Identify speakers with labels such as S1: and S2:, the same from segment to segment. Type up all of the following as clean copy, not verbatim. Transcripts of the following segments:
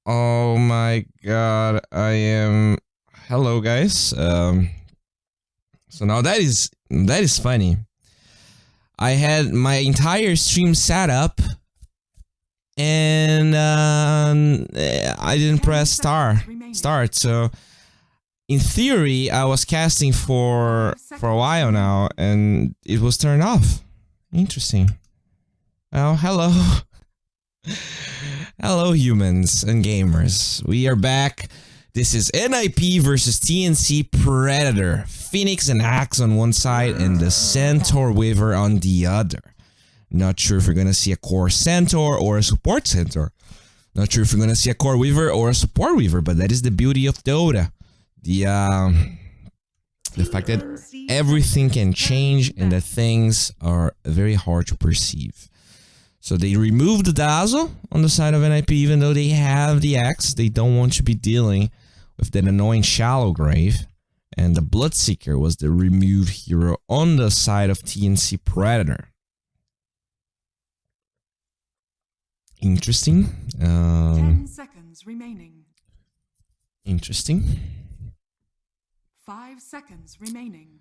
S1: Oh my god, I am. Hello, guys. So now that is funny. I had my entire stream set up, and I didn't press start. So in theory, I was casting for a while now, and it was turned off. Interesting. Oh, hello. Hello, humans and gamers. We are back. This is NIP versus TNC Predator. Phoenix and Axe on one side and the Centaur Weaver on the other. Not sure if we're gonna see a core Centaur or a support Centaur. Not sure if we're gonna see a core Weaver or a support Weaver, but that is the beauty of Dota. The fact that everything can change and that things are very hard to perceive. So they removed the Dazzle on the side of NIP, even though they have the Axe. They don't want to be dealing with that annoying Shallow Grave. And the Bloodseeker was the removed hero on the side of TNC Predator. Interesting.
S2: 10 seconds remaining.
S1: Interesting.
S2: 5 seconds remaining.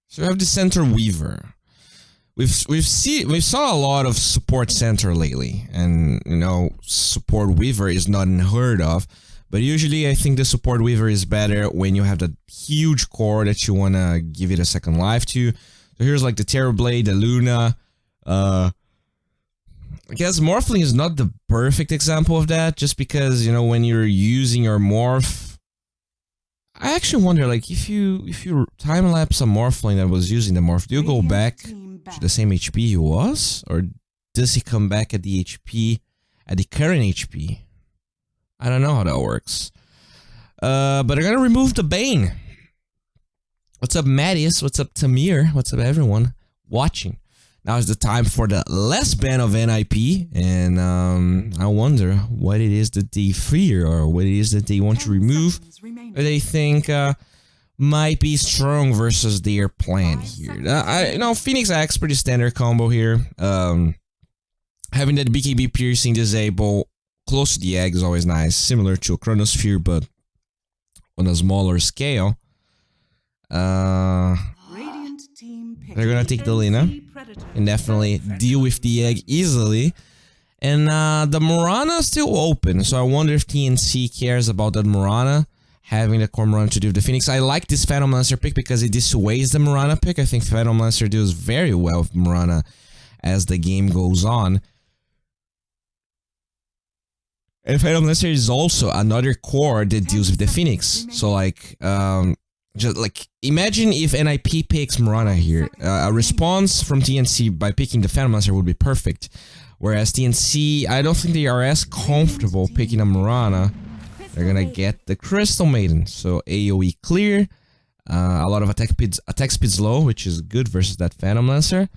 S1: So we have the Centaur Weaver. We've saw a lot of support Centaur lately, and you know, support Weaver is not unheard of. But usually, I think the support Weaver is better when you have that huge core that you wanna give it a second life to. So here's like the Terrorblade, the Luna. I guess Morphling is not the perfect example of that, just because, you know, when you're using your morph, I actually wonder, like, if you time lapse a Morphling that was using the morph, do you go back to the same HP he was, or does he come back at the HP at the current HP? I don't know how that works. But they're gonna remove the Bane. What's up, Mattias? What's up, Tamir? What's up, everyone watching? Now is the time for the last ban of NIP, and I wonder what it is that they fear, or what it is that they want to remove, or they think might be strong versus their plan here. You know, Phoenix Axe, pretty standard combo here. Having that BKB piercing disable close to the egg is always nice, similar to a Chronosphere, but on a smaller scale. They're gonna take the Lina and definitely deal with the egg easily. And the Morana is still open, so I wonder if TNC cares about that Morana, having the core Morana to do with the Phoenix. I like this Phantom Lancer pick because it dissuades the Morana pick. I think Phantom Lancer deals very well with Morana as the game goes on. And Phantom Lancer is also another core that deals with the Phoenix. So like, just like, imagine if NIP picks Morana here. A response from TNC by picking the Phantom Lancer would be perfect. Whereas TNC, I don't think they are as comfortable picking a Morana. They're gonna get the Crystal Maiden. So AoE clear. A lot of attack speeds low, which is good versus that Phantom Lancer.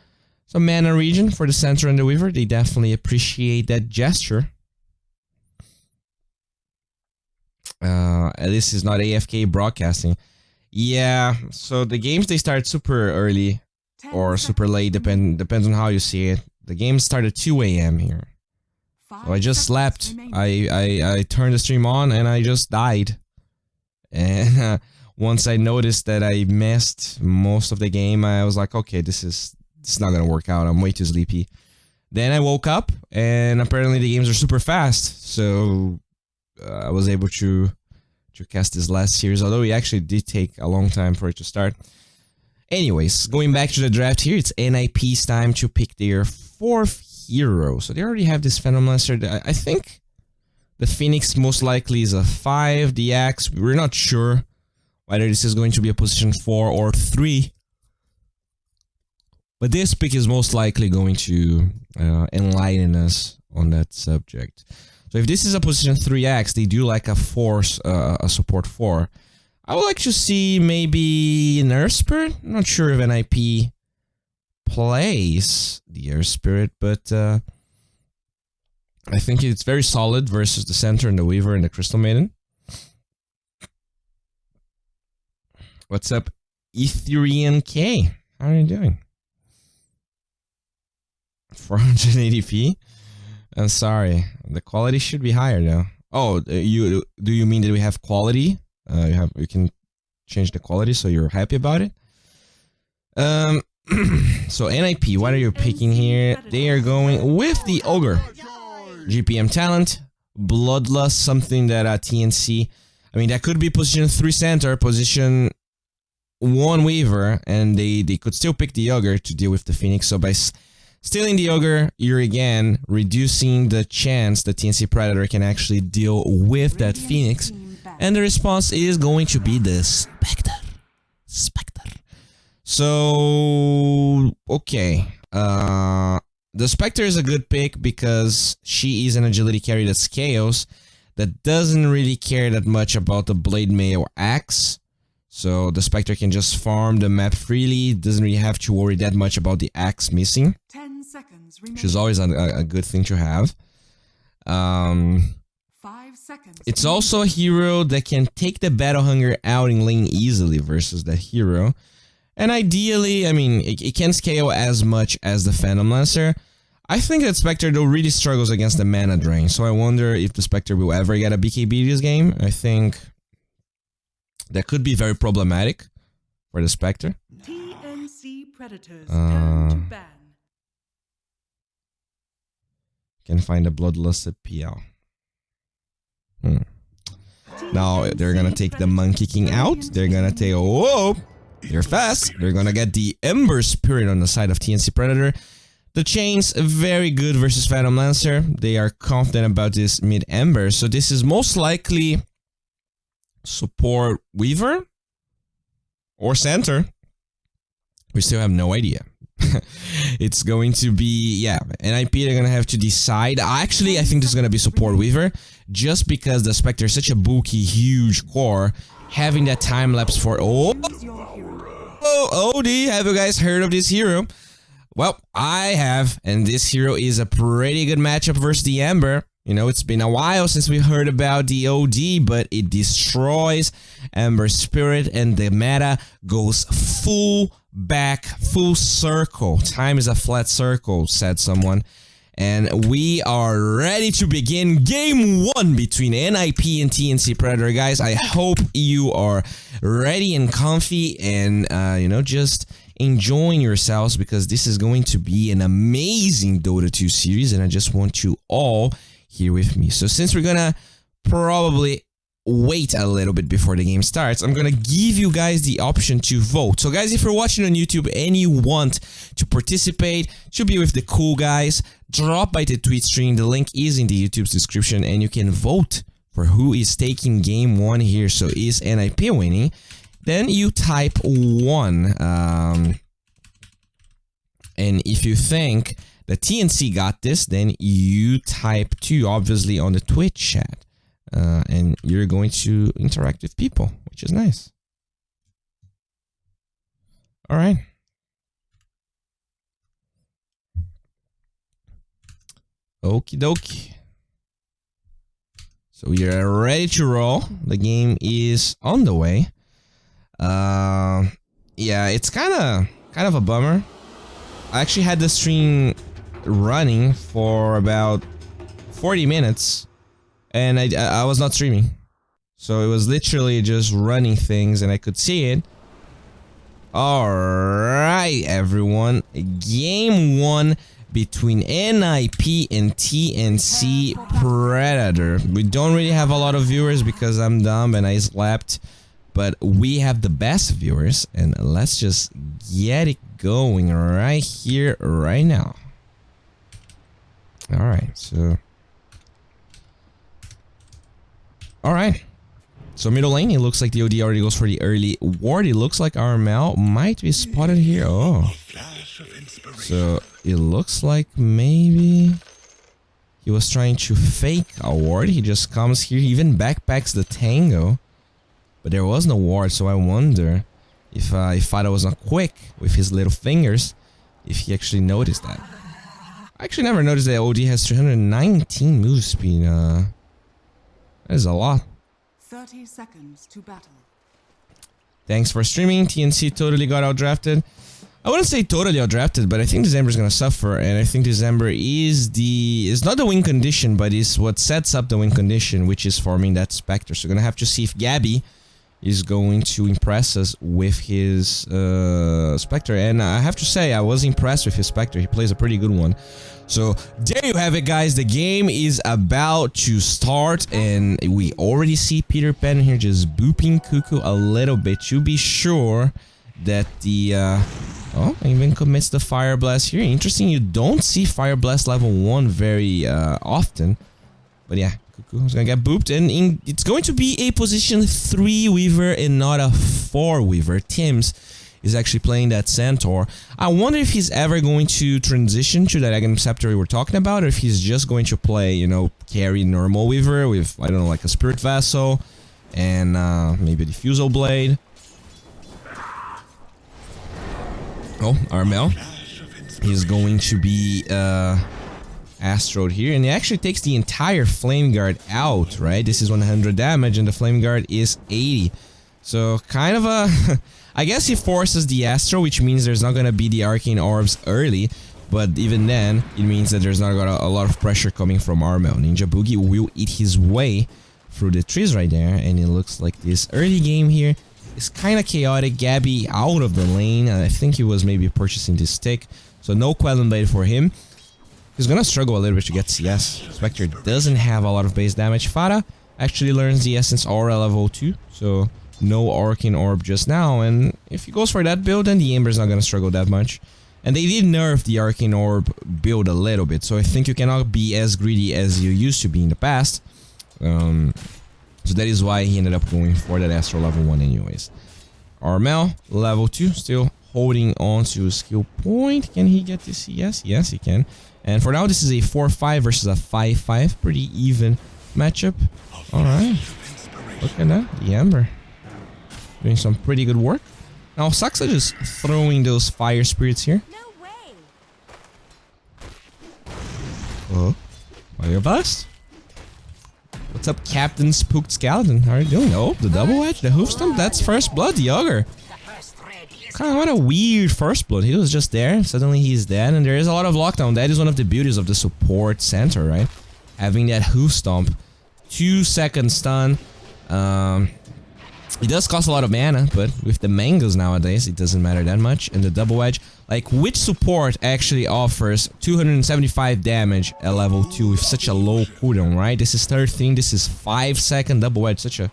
S1: So mana region for the Centaur and the Weaver. They definitely appreciate that gesture. This is not AFK broadcasting. Yeah, so the games, they start super early or super late, depends on how you see it. The game started 2 AM here. So I just slept. I turned the stream on and I just died. And once I noticed that I missed most of the game, I was like, okay, this is not gonna work out. I'm way too sleepy. Then I woke up and apparently the games are super fast. So I was able to cast this last series, although it actually did take a long time for it to start. Anyways, going back to the draft here, it's NIP's time to pick their 4th hero. So they already have this Phantom Lancer. I think the Phoenix most likely is a 5. The Axe, we're not sure whether this is going to be a position 4 or 3. But this pick is most likely going to enlighten us on that subject. So if this is a position 3 Axe, they do like a force, a support 4. I would like to see maybe an Earth Spirit. I'm not sure if NIP plays the Earth Spirit, but I think it's very solid versus the Centaur and the Weaver and the Crystal Maiden. What's up, Ethereum K? How are you doing? 480p. I'm sorry. The quality should be higher though. Oh, do you mean that we have quality? You can change the quality so you're happy about it. So NIP, what are you picking here? They are going with the Ogre. GPM talent, Bloodlust, something that TNC. I mean, that could be position 3 center, position 1 Weaver, and they could still pick the Ogre to deal with the Phoenix. So by stealing the Ogre, you're again reducing the chance the TNC Predator can actually deal with that Phoenix. And the response is going to be the Spectre. So, okay. The Spectre is a good pick because she is an agility carry that scales that doesn't really care that much about the Blade Mail Axe. So the Spectre can just farm the map freely, doesn't really have to worry that much about the axe missing.
S2: 10 seconds remaining.
S1: Which is always a good thing to have.
S2: 5 seconds.
S1: It's also a hero that can take the Battle Hunger out in lane easily versus that hero. And ideally, I mean, it can scale as much as the Phantom Lancer. I think that Spectre though really struggles against the mana drain, so I wonder if the Spectre will ever get a BKB this game. I think that could be very problematic for the Spectre.
S2: TNC Predators down to ban.
S1: Can find a Bloodlusted PL. Now they're gonna take the Monkey King out. They're gonna take, whoa, they're fast. They're gonna get the Ember Spirit on the side of TNC Predator. The chains very good versus Phantom Lancer. They are confident about this mid Ember, so this is most likely support Weaver or center. We still have no idea. It's going to be, yeah, NIP, they're gonna have to decide. Actually, I think this is gonna be support Weaver, just because the Spectre is such a bulky, huge core. Having that time lapse for OD, have you guys heard of this hero? Well, I have, and this hero is a pretty good matchup versus the Ember. You know, it's been a while since we heard about the OD, but it destroys Ember Spirit, and the meta goes full circle. Time is a flat circle, said someone. And we are ready to begin game 1 between NIP and TNC Predator. Guys, I hope you are ready and comfy and, you know, just enjoying yourselves, because this is going to be an amazing Dota 2 series, and I just want you all here with me. So since we're gonna probably wait a little bit before the game starts, I'm gonna give you guys the option to vote. So guys, if you're watching on YouTube and you want to participate, to be with the cool guys, drop by the tweet stream. The link is in the YouTube's description, and you can vote for who is taking game 1 here. So is NIP winning? Then you type 1. And if you think the TNC got this, then you type 2, obviously, on the Twitch chat. And you're going to interact with people, which is nice. All right. Okie dokie. So we are ready to roll. The game is on the way. Yeah, it's kind of a bummer. I actually had the stream running for about 40 minutes, and I was not streaming. So it was literally just running things, and I could see it. Alright, everyone. Game 1 between NIP and TNC Predator. We don't really have a lot of viewers because I'm dumb and I slept. But we have the best viewers, and let's just get it going right here, right now. Alright, so... Alright. So middle lane, it looks like the OD already goes for the early ward. It looks like our Mal might be spotted here. Oh. So it looks like maybe he was trying to fake a ward. He just comes here, he even backpacks the Tango. But there was no ward, so I wonder if Fada was not quick with his little fingers, if he actually noticed that. I actually never noticed that OD has 319 move speed. That is a lot.
S2: 30 seconds to battle.
S1: Thanks for streaming. TNC totally got outdrafted. I wouldn't say totally outdrafted, but I think this Ember is gonna suffer, and I think this Ember is not the win condition, but is what sets up the win condition, which is forming that Spectre. So we're gonna have to see if Gabby is going to impress us with his Spectre, and I have to say I was impressed with his Spectre. He plays a pretty good one. So there you have it, guys. The game is about to start, and we already see Peter Pan here just booping Cuckoo a little bit to be sure that the oh, even commits the Fire Blast here. Interesting, you don't see Fire Blast level 1 very often, but yeah, Cuckoo's gonna get booped, and it's going to be a position 3 Weaver and not a 4 Weaver. Tim's is actually playing that Centaur. I wonder if he's ever going to transition to that Aghanim Scepter we were talking about, or if he's just going to play, you know, carry normal Weaver with, I don't know, like a Spirit Vessel and maybe a Diffusal Blade. Oh, Armel. He's going to be Astroed here, and he actually takes the entire Flame Guard out, right? This is 100 damage, and the Flame Guard is 80. So, kind of a... I guess he forces the Astro, which means there's not gonna be the Arcane Orbs early, but even then, it means that there's not a lot of pressure coming from Armel. Ninja Boogie will eat his way through the trees right there, and it looks like this early game here is kind of chaotic. Gabby out of the lane, I think he was maybe purchasing this stick, so no Quelling Blade for him. He's gonna struggle a little bit to get CS. Spectre doesn't have a lot of base damage. Farah actually learns the Essence Aura level 2, so no Arcane Orb just now, and if he goes for that build, then the Ember's not gonna struggle that much. And they did nerf the Arcane Orb build a little bit, so I think you cannot be as greedy as you used to be in the past. So that is why he ended up going for that Astro level 1 anyways. Armel, level 2, still holding on to a skill point. Can he get this CS? Yes, he can. And for now, this is a 4-5 versus a 5-5. Pretty even matchup. Alright. Look at that, the Ember doing some pretty good work. Now, Saxa just throwing those Fire Spirits here.
S3: No way.
S1: Oh, Fire Blast. What's up, Captain Spooked Skeleton? How are you doing? Oh, the double edge, the hoof stomp. That's First Blood, the Ogre. Kind of what a weird First Blood. He was just there, suddenly he's dead, and there is a lot of lockdown. That is one of the beauties of the support center, right? Having that hoof stomp, 2-second stun. It does cost a lot of mana, but with the mangoes nowadays, it doesn't matter that much. And the double edge, like, which support actually offers 275 damage at level 2 with such a low cooldown, right? This is 13, this is 5-second double edge, such a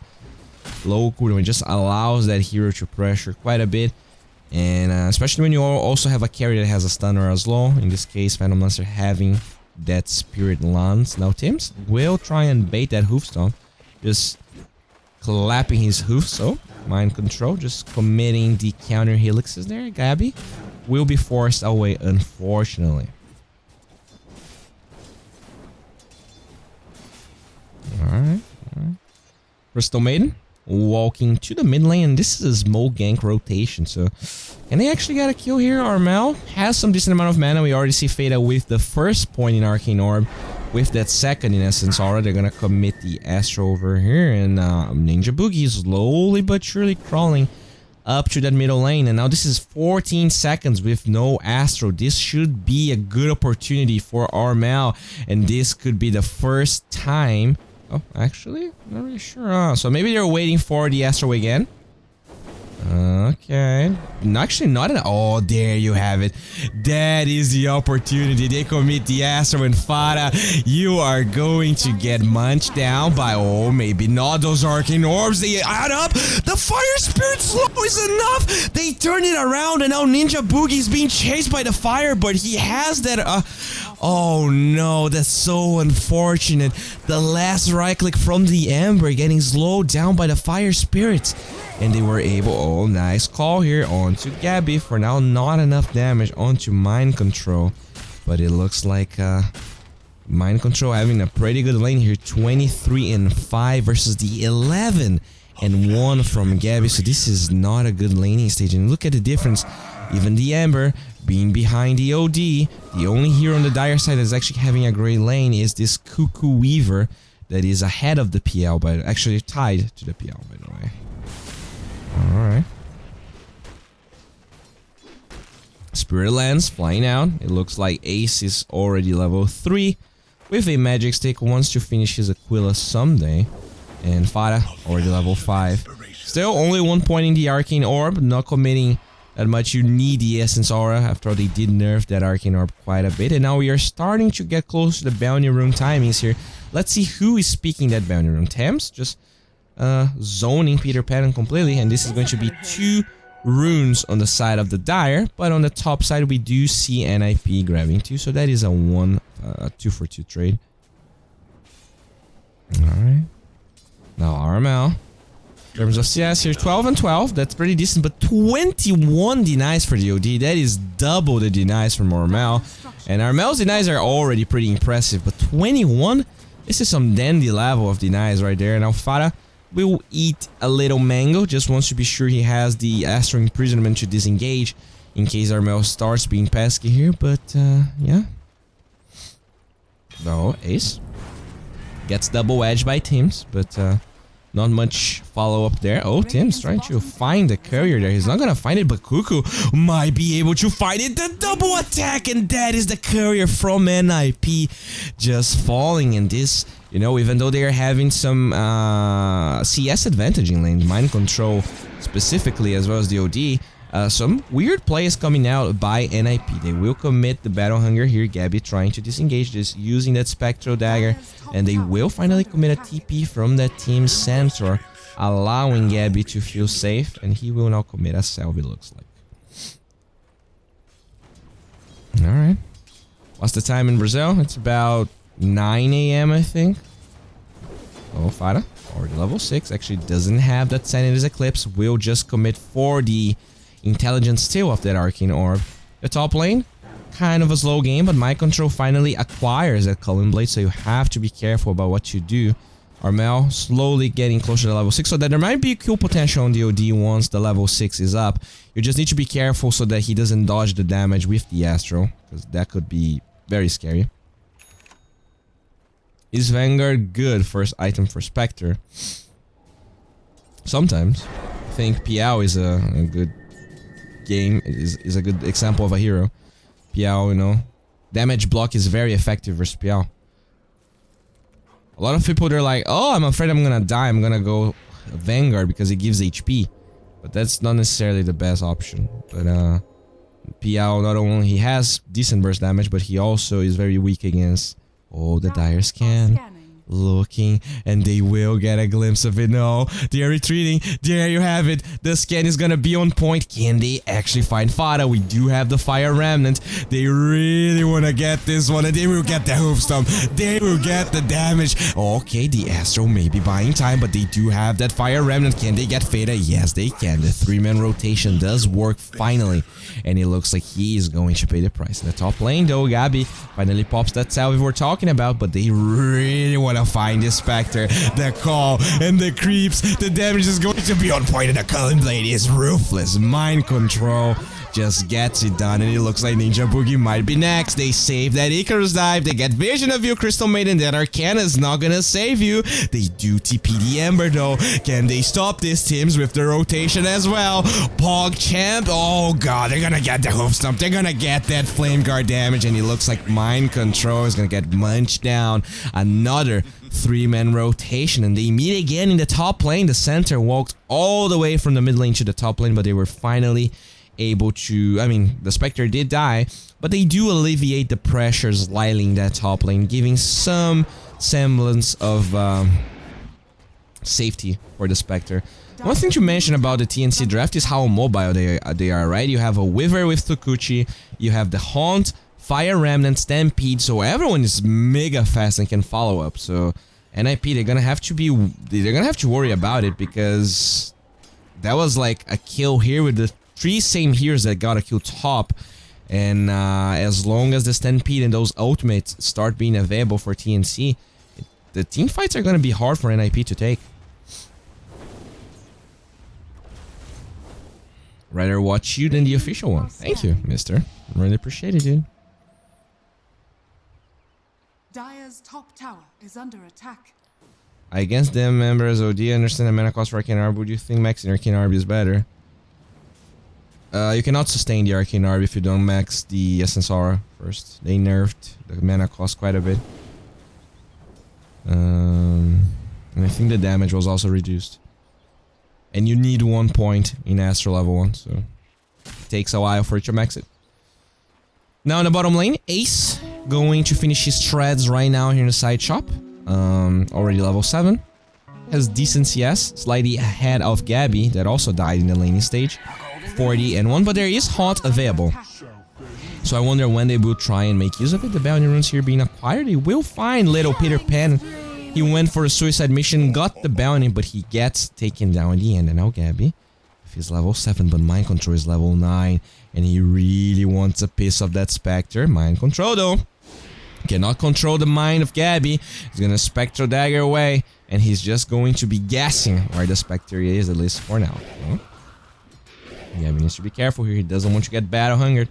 S1: low cooldown. It just allows that hero to pressure quite a bit. And especially when you also have a carry that has a stun or a slow. In this case, Phantom Lancer having that Spirit Lance. Now Tim's will try and bait that hoof stomp. Just clapping his hoof, so mind control, just committing the counter helixes there. Gabby will be forced away, unfortunately. Alright. Crystal Maiden walking to the mid lane, and this is a smoke gank rotation, so can they actually get a kill here? Armel has some decent amount of mana. We already see Fada with the first point in Arcane Orb. With that second in Essence Aura, they're gonna commit the Astro over here, and Ninja Boogie slowly but surely crawling up to that middle lane. And now this is 14 seconds with no Astro. This should be a good opportunity for Armel, and this could be the first time. Oh, actually, not really sure. So maybe they're waiting for the Astro again. Okay. Actually, not an... Oh, there you have it. That is the opportunity. They commit the Astro, and Fada, you are going to get munched down by... Oh, maybe not those Arcane Orbs. They add up. The Fire Spirit slow is enough. They turn it around, and now Ninja Boogie is being chased by the fire, but he has that... Oh no, that's so unfortunate. The last right click from the Ember getting slowed down by the Fire Spirits. And they were able... Oh, nice call here onto Gabby. For now, not enough damage onto Mind Control. But it looks like Mind Control having a pretty good lane here. 23-5 versus the 11-1 from Gabby. So this is not a good laning stage. And look at the difference. Even the Ember being behind the OD. The only hero on the dire side that's actually having a great lane is this Cuckoo Weaver that is ahead of the PL, but actually tied to the PL, by the way. Alright. Spirit Lance flying out. It looks like Ace is already level 3 with a magic stick, wants to finish his Aquila someday. And Fada already level 5. Still only 1 point in the Arcane Orb, not committing that much. You need the Essence Aura, after all they did nerf that Arcane Orb quite a bit. And now we are starting to get close to the Bounty Room timings here. Let's see who is speaking that Bounty Room. Thames just zoning Peter Pan completely, and this is going to be 2 runes on the side of the Dire, but on the top side we do see NIP grabbing 2, so that is a 2 for 2 trade. Alright. Now RML. In terms of CS here, 12 and 12, that's pretty decent, but 21 denies for the OD, that is double the denies from RML. And RML's denies are already pretty impressive, but 21? This is some dandy level of denies right there. Now Fada will eat a little mango, just wants to be sure he has the Astral Imprisonment to disengage in case RML starts being pesky here, but yeah. No, Ace gets double edged by Tim's, but not much follow-up there. Oh, Tim's trying to find the courier there. He's not gonna find it, but Cuckoo might be able to find it. The double attack, and that is the courier from NIP just falling in this. You know, even though they are having some CS advantage in lane, mind control specifically, as well as the OD, some weird plays coming out by NIP. They will commit the Battle Hunger here. Gabby trying to disengage this using that Spectral Dagger, and they will finally commit a TP from that team Centaur, allowing Gabby to feel safe, and he will now commit a Salve, it looks like. Alright. What's the time in Brazil? It's about 9 AM, I think. Oh, Fada, already level 6, actually doesn't have that Sanity's Eclipse, will just commit for the Intelligence still of that Arcane Orb. The top lane, kind of a slow game, but Mind Control finally acquires that Cullen Blade, so you have to be careful about what you do. Armel slowly getting closer to level 6, so that there might be kill potential on the OD once the level 6 is up. You just need to be careful so that he doesn't dodge the damage with the Astral, because that could be very scary. Is Vanguard good first item for Spectre? Sometimes. I think Piao is a good game, is a good example of a hero. Piao, you know, damage block is very effective versus Piao. A lot of people, they're like, oh, I'm afraid I'm gonna die, I'm gonna go Vanguard because it gives HP. But that's not necessarily the best option. But Piao, not only he has decent burst damage, but he also is very weak against, oh, the Dire Scan. Looking, and they will get a glimpse of it. No, they are retreating. There you have it. The scan is gonna be on point. Can they actually find Fada? We do have the Fire Remnant. They really want to get this one, and they will get the hoof stomp. They will get the damage. Okay, the Astro may be buying time, but they do have that Fire Remnant. Can they get Fada? Yes, they can. The 3-man rotation does work finally, and it looks like he is going to pay the price. In the top lane, though, Gabby finally pops that salve we're talking about, but they really want to find this Spectre. The call and the creeps, the damage is going to be on point, and the Cullen Blade is ruthless. Mind Control just gets it done, and it looks like Ninja Boogie might be next. They save that Icarus dive, they get Vision of you, Crystal Maiden. That Arcana is not gonna save you. They do TP the Ember though. Can they stop this? Tims with the rotation as well. Pog Champ, oh god, they're gonna get the hoof stomp, they're gonna get that Flame Guard damage, and it looks like Mind Control is gonna get munched down. Another 3-man rotation, and they meet again in the top lane. The center walked all the way from the mid lane to the top lane, but they were finally able to, I mean, the Spectre did die, but they do alleviate the pressure slightly in that top lane, giving some semblance of safety for the Spectre. One thing to mention about the TNC draft is how mobile they are, right? You have a Wither with Tokuchi, you have the Haunt, Fire Remnant, Stampede, so everyone is mega fast and can follow up. So NIP, they're gonna have to worry about it, because that was like a kill here with the 3 same heroes that got a kill top, and as long as the Stampede and those ultimates start being available for TNC, the team fights are gonna be hard for NIP to take. Rather watch you than the official one. Thank you, mister. Really appreciate it, dude.
S2: Dire's top tower is under attack.
S1: Against them members, OD, understand the mana cost for Arcane Orb. Would you think maxing Arcane Orb is better? You cannot sustain the Arcane Orb if you don't max the Essence Aura first. They nerfed the mana cost quite a bit. And I think the damage was also reduced. And you need 1 point in Astral level 1, so it takes a while for it to max it. Now in the bottom lane, Ace going to finish his treads right now here in the side shop. Already level 7. Has decent CS, slightly ahead of Gabby that also died in the laning stage. 40 and 1, but there is Haunt available. So I wonder when they will try and make use of it. The bounty runes here being acquired. They will find little Peter Pan. He went for a suicide mission, got the bounty, but he gets taken down in the end. And now Gabby, if he's level 7, but Mind Control is level 9. And he really wants a piece of that Spectre. Mind Control though. Cannot control the mind of Gabby. He's gonna Spectral Dagger away. And he's just going to be guessing where the Spectre is, at least for now. Well, Gabby needs to be careful here. He doesn't want to get battle hungered.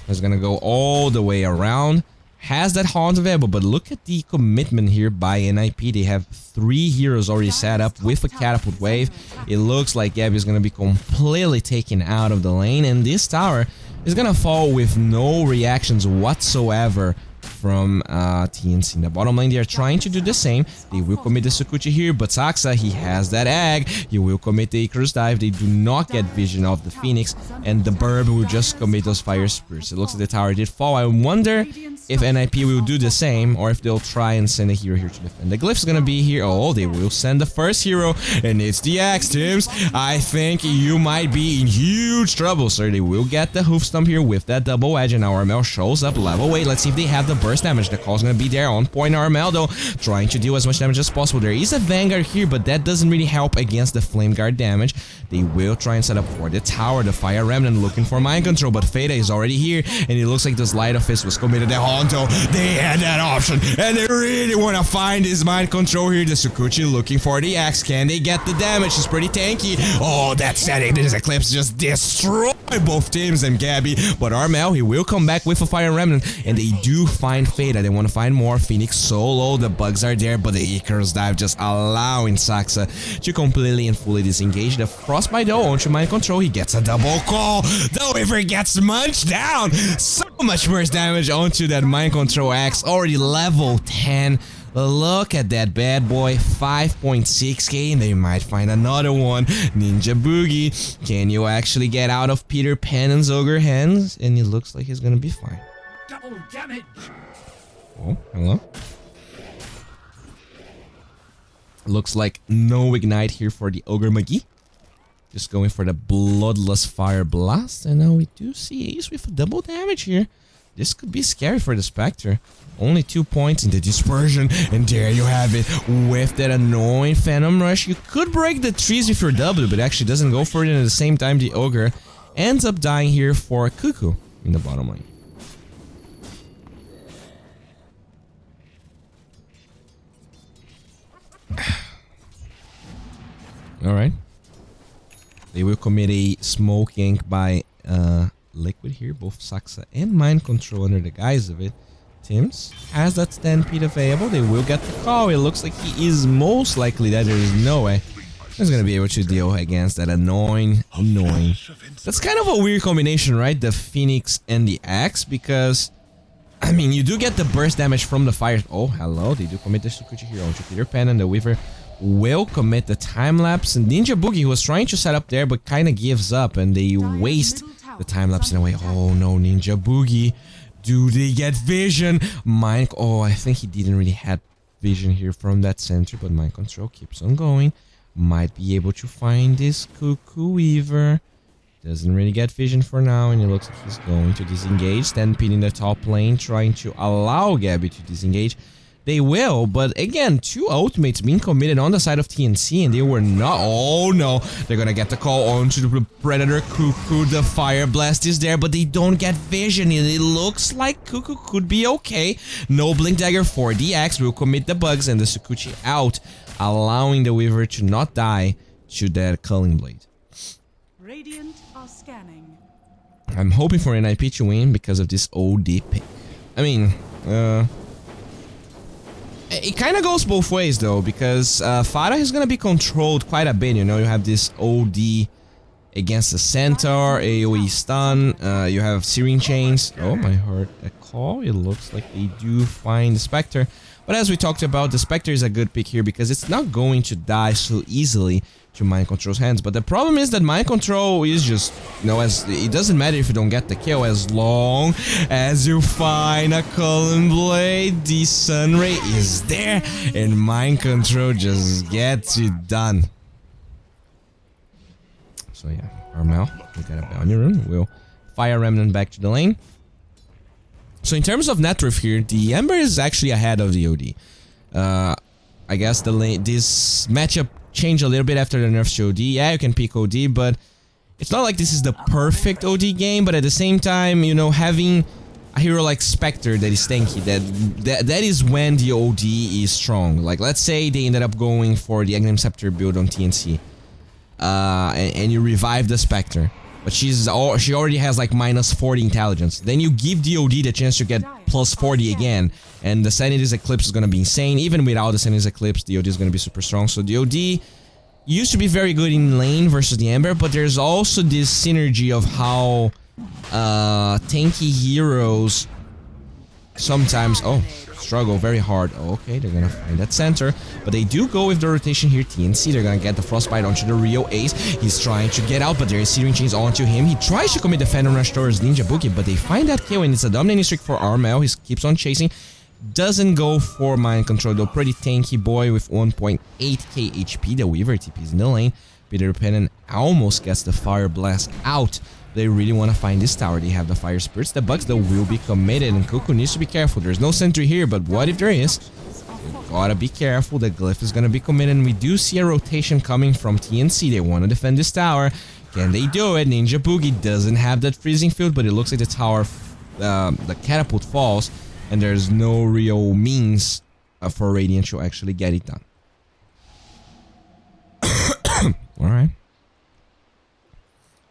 S1: He's gonna go all the way around. Has that Haunt available, but look at the commitment here by NIP. They have 3 heroes already set up with a Catapult Wave. It looks like Gabby is gonna be completely taken out of the lane, and this tower is gonna fall with no reactions whatsoever from TNC. In the bottom lane, they are trying to do the same. They will commit the Sukuchi here, but Saksa, he has that egg. He will commit the Icarus Dive. They do not get vision of the Phoenix, and the Burb will just commit those Fire Spears. It looks like the tower did fall. I wonder if NIP will do the same, or if they'll try and send a hero here to defend. The Glyph's gonna be here. Oh, they will send the first hero, and it's the Axe, Tims. I think you might be in huge trouble, sir. They will get the Hoof Stomp here with that double edge, and our Armel shows up level 8. Let's see if they have the burst damage. The call's gonna be there on point. Armel though, trying to deal as much damage as possible. There is a Vanguard here, but that doesn't really help against the Flame Guard damage. They will try and set up for the tower. The Fire Remnant looking for Mind Control, but Fada is already here, and it looks like the Sleight of Fist was committed. The Honto, they had that option, and they really want to find his Mind Control here. The Sukuchi looking for the Axe. Can they get the damage? It's pretty tanky. Oh, that setting. This Eclipse just destroyed both Tims and Gabby, but Armel, he will come back with a Fire Remnant, and they do find Fada. They want to find more. Phoenix solo, the bugs are there, but the Icarus Dive just allowing Saksa to completely and fully disengage. The Frostbite though onto Mind Control, he gets a double call. The Weaver gets munched down. So much worse damage onto that Mind Control Axe, already level 10. Look at that bad boy, 5.6k, and they might find another one. Ninja Boogie, can you actually get out of Peter Pan and Ogre hands? And it looks like he's gonna be fine.
S3: Double damage.
S1: Oh, hello. Looks like no Ignite here for the Ogre McGee. Just going for the Bloodless Fire Blast. And now we do see Ace with a double damage here. This could be scary for the Spectre. Only 2 points in the Dispersion. And there you have it. With that annoying Phantom Rush. You could break the trees with your W, but actually doesn't go for it. And at the same time, the Ogre ends up dying here for Cuckoo in the bottom lane. Alright. They will commit a smoke yank by Liquid here, both Saksa and Mind Control under the guise of it. Tims has that Stampede available. They will get the call. It looks like he is most likely that there is no way he's gonna be able to deal against that annoying. That's kind of a weird combination, right? The Phoenix and the Axe, because I mean, you do get the burst damage from the fire. Oh, hello. They do commit the Sukuchi here onto Peter Pan, and the Weaver will commit the time lapse. And Ninja Boogie was trying to set up there, but kind of gives up, and they waste the time lapse in a way. Oh no, Ninja Boogie. Do they get vision? Oh, I think he didn't really have vision here from that center, but Mind Control keeps on going. Might be able to find this Cuckoo Weaver. Doesn't really get vision for now, and it looks like he's going to disengage. Stampede in the top lane, trying to allow Gabby to disengage. They will, but again, 2 ultimates being committed on the side of TNC, and they were not. Oh no, they're gonna get the call onto the Predator Cuckoo. The Fire Blast is there, but they don't get vision. It looks like Cuckoo could be okay. No Blink Dagger for the Axe will commit the bugs, and the Sukuchi out, allowing the Weaver to not die to that Culling Blade.
S2: Radiant are scanning.
S1: I'm hoping for an IP to win because of this OD pick. I mean, it kind of goes both ways though, because Farah is gonna be controlled quite a bit. You know, you have this OD against the Centaur, AoE stun, you have Searing Chains. Oh, I heard a call. It looks like they do find the Spectre. But as we talked about, the Spectre is a good pick here because it's not going to die so easily to Mind Control's hands. But the problem is that Mind Control is just, you know, as it doesn't matter if you don't get the kill as long as you find a Cullen Blade. The Sunray is there and Mind Control just gets it done. So yeah, Armel, we got a bounty rune. We'll fire Remnant back to the lane. So in terms of net worth here, the Ember is actually ahead of the OD. I guess the lane, this matchup changed a little bit after the nerfs to OD. Yeah, you can pick OD, but it's not like this is the perfect OD game. But at the same time, you know, having a hero like Spectre that is tanky, that is when the OD is strong. Like, let's say they ended up going for the Aghanim Scepter build on TNC. And you revive the Spectre, but she already has like -40 intelligence. Then you give the OD the chance to get +40 again, and the Sanity's Eclipse is gonna be insane. Even without the Sanity's Eclipse, the OD is gonna be super strong. So the OD used to be very good in lane versus the Ember, but there's also this synergy of how tanky heroes sometimes struggle very hard. Okay, they're gonna find that center, but they do go with the rotation here. TNC, they're gonna get the Frostbite onto the Rio Ace. He's trying to get out, but there is Searing Chains onto him. He tries to commit the Phantom Rush towards Ninja Boogie, but they find that kill, and it's a dominating streak for Armel. He keeps on chasing. Doesn't go for Mind Control, though. Pretty tanky boy with 1.8k HP. The Weaver TP's in the lane. Peter Pennon almost gets the Fire Blast out. They really want to find this tower. They have the Fire Spirits. The Bugs, though, will be committed, and Cuckoo needs to be careful. There's no sentry here, but what if there is? You gotta be careful. The Glyph is gonna be committed, and we do see a rotation coming from TNC. They want to defend this tower. Can they do it? Ninja Boogie doesn't have that freezing field, but it looks like the tower, the catapult falls, and there's no real means for Radiant to actually get it done. Alright.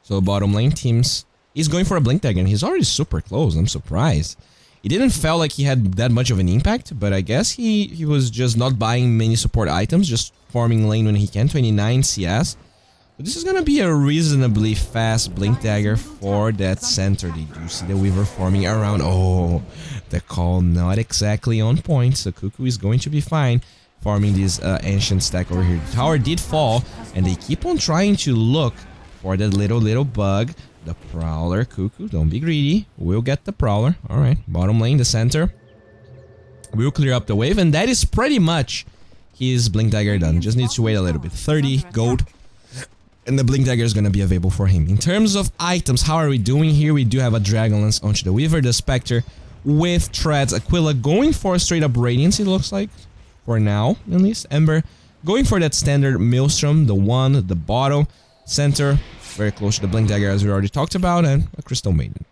S1: So bottom lane teams, he's going for a Blink Dagger, and he's already super close. I'm surprised. It didn't feel like he had that much of an impact, but I guess he was just not buying many support items, just farming lane when he can. 29 CS. But this is gonna be a reasonably fast Blink Dagger for that center. They do see the Weaver forming around. Oh, the call not exactly on point, so Cuckoo is going to be fine farming this ancient stack over here. The tower did fall, and they keep on trying to look for that little bug. The Prowler. Cuckoo, don't be greedy. We'll get the Prowler. Alright, bottom lane, the center. We'll clear up the wave, and that is pretty much his Blink Dagger done. Just needs to wait a little bit. 30 gold, and the Blink Dagger is going to be available for him. In terms of items, how are we doing here? We do have a Dragonlance onto the Weaver, the Spectre with Treads. Aquila going for a straight up Radiance, it looks like. For now, at least. Ember going for that standard Maelstrom, the one, the bottle. Center, very close to the Blink Dagger as we already talked about, and a Crystal Maiden.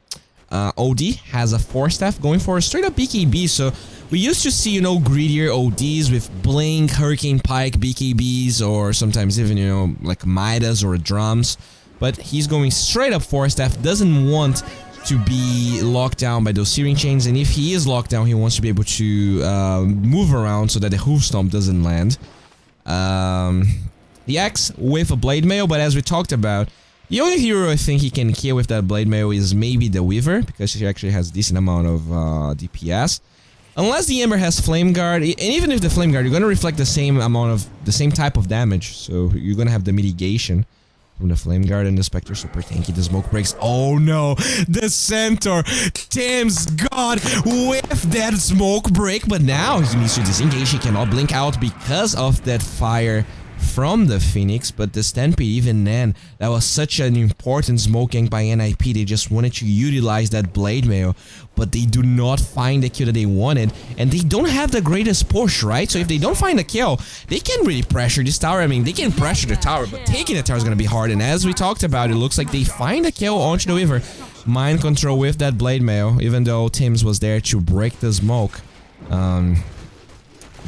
S1: OD has a 4-staff going for a straight up BKB, so we used to see, you know, greedier ODs with Blink, Hurricane Pike, BKBs, or sometimes even, you know, like Midas or Drums, but he's going straight up 4-staff, doesn't want to be locked down by those Searing Chains, and if he is locked down, he wants to be able to move around so that the Hoof Stomp doesn't land. The Axe with a Blade Mail, but as we talked about, the only hero I think he can kill with that Blade Mail is maybe the Weaver, because she actually has a decent amount of DPS. Unless the Ember has Flame Guard, and even if the Flame Guard, you're going to reflect the same amount of, the same type of damage, so you're going to have the mitigation from the Flame Guard, and the Spectre super tanky. The smoke breaks. Oh no, the Centaur, Tim's God, with that smoke break, but now he needs to disengage. He cannot blink out because of that fire from the Phoenix, but the Stampede, even then, that was such an important smoke gank by NIP. They just wanted to utilize that Blade Mail, but they do not find the kill that they wanted, and they don't have the greatest push, right? So if they don't find the kill, they can really pressure this tower. I mean, they can pressure the tower, but taking the tower is going to be hard, and as we talked about, it looks like they find a kill onto the Weaver. Mind Control with that Blade Mail, even though Tim's was there to break the smoke.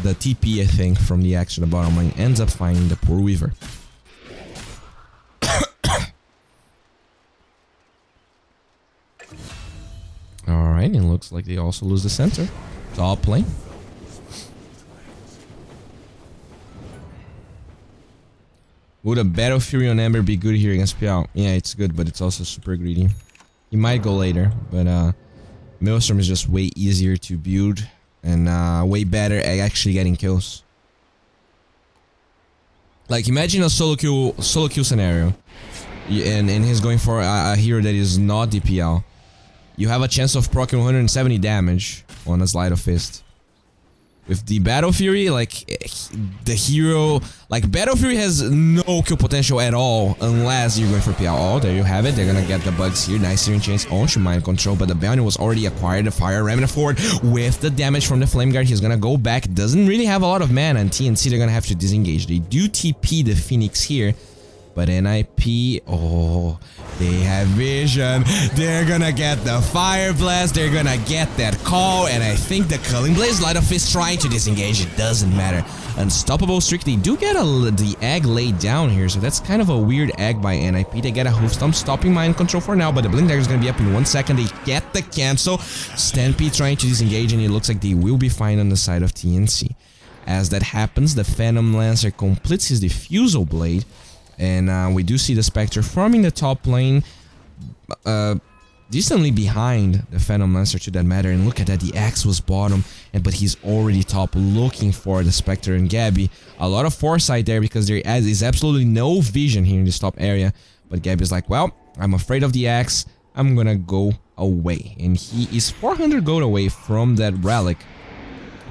S1: The TP, I think, from the Axe to the bottom lane ends up finding the poor Weaver. Alright, it looks like they also lose the center. Top lane. Would a Battle Fury on Ember be good here against PL? Yeah, it's good, but it's also super greedy. He might go later, but Maelstrom is just way easier to build and way better at actually getting kills. Like, imagine a solo kill scenario, and he's going for a hero that is not DPL. You have a chance of proccing 170 damage on a Sleight of Fist. With the Battle Fury, like, the hero... Like, Battle Fury has no kill potential at all unless you're going for PL. Oh, there you have it. They're gonna get the bugs here. Nice hearing chance onto Mind Control, but the bounty was already acquired. The Fire Remnant forward with the damage from the Flame Guard. He's gonna go back. Doesn't really have a lot of mana, and TNC, they're gonna have to disengage. They do TP the Phoenix here, but NIP... Oh, they have vision. They're gonna get the Fire Blast. They're gonna get that call. And I think the Culling Blaze Light of Fist trying to disengage. It doesn't matter. Unstoppable Streak. They do get the egg laid down here. So that's kind of a weird egg by NIP. They get a Hoof Stomp, stopping Mind Control for now. But the Blink Dagger is gonna be up in 1 second. They get the cancel. Stampede trying to disengage. And it looks like they will be fine on the side of TNC. As that happens, the Phantom Lancer completes his Diffusal Blade. And we do see the Spectre farming the top lane, decently behind the Phantom Lancer to that matter. And look at that, the Axe was bottom, but he's already top looking for the Spectre and Gabby. A lot of foresight there because there is absolutely no vision here in this top area. But Gabby's like, well, I'm afraid of the Axe, I'm gonna go away. And he is 400 gold away from that Relic,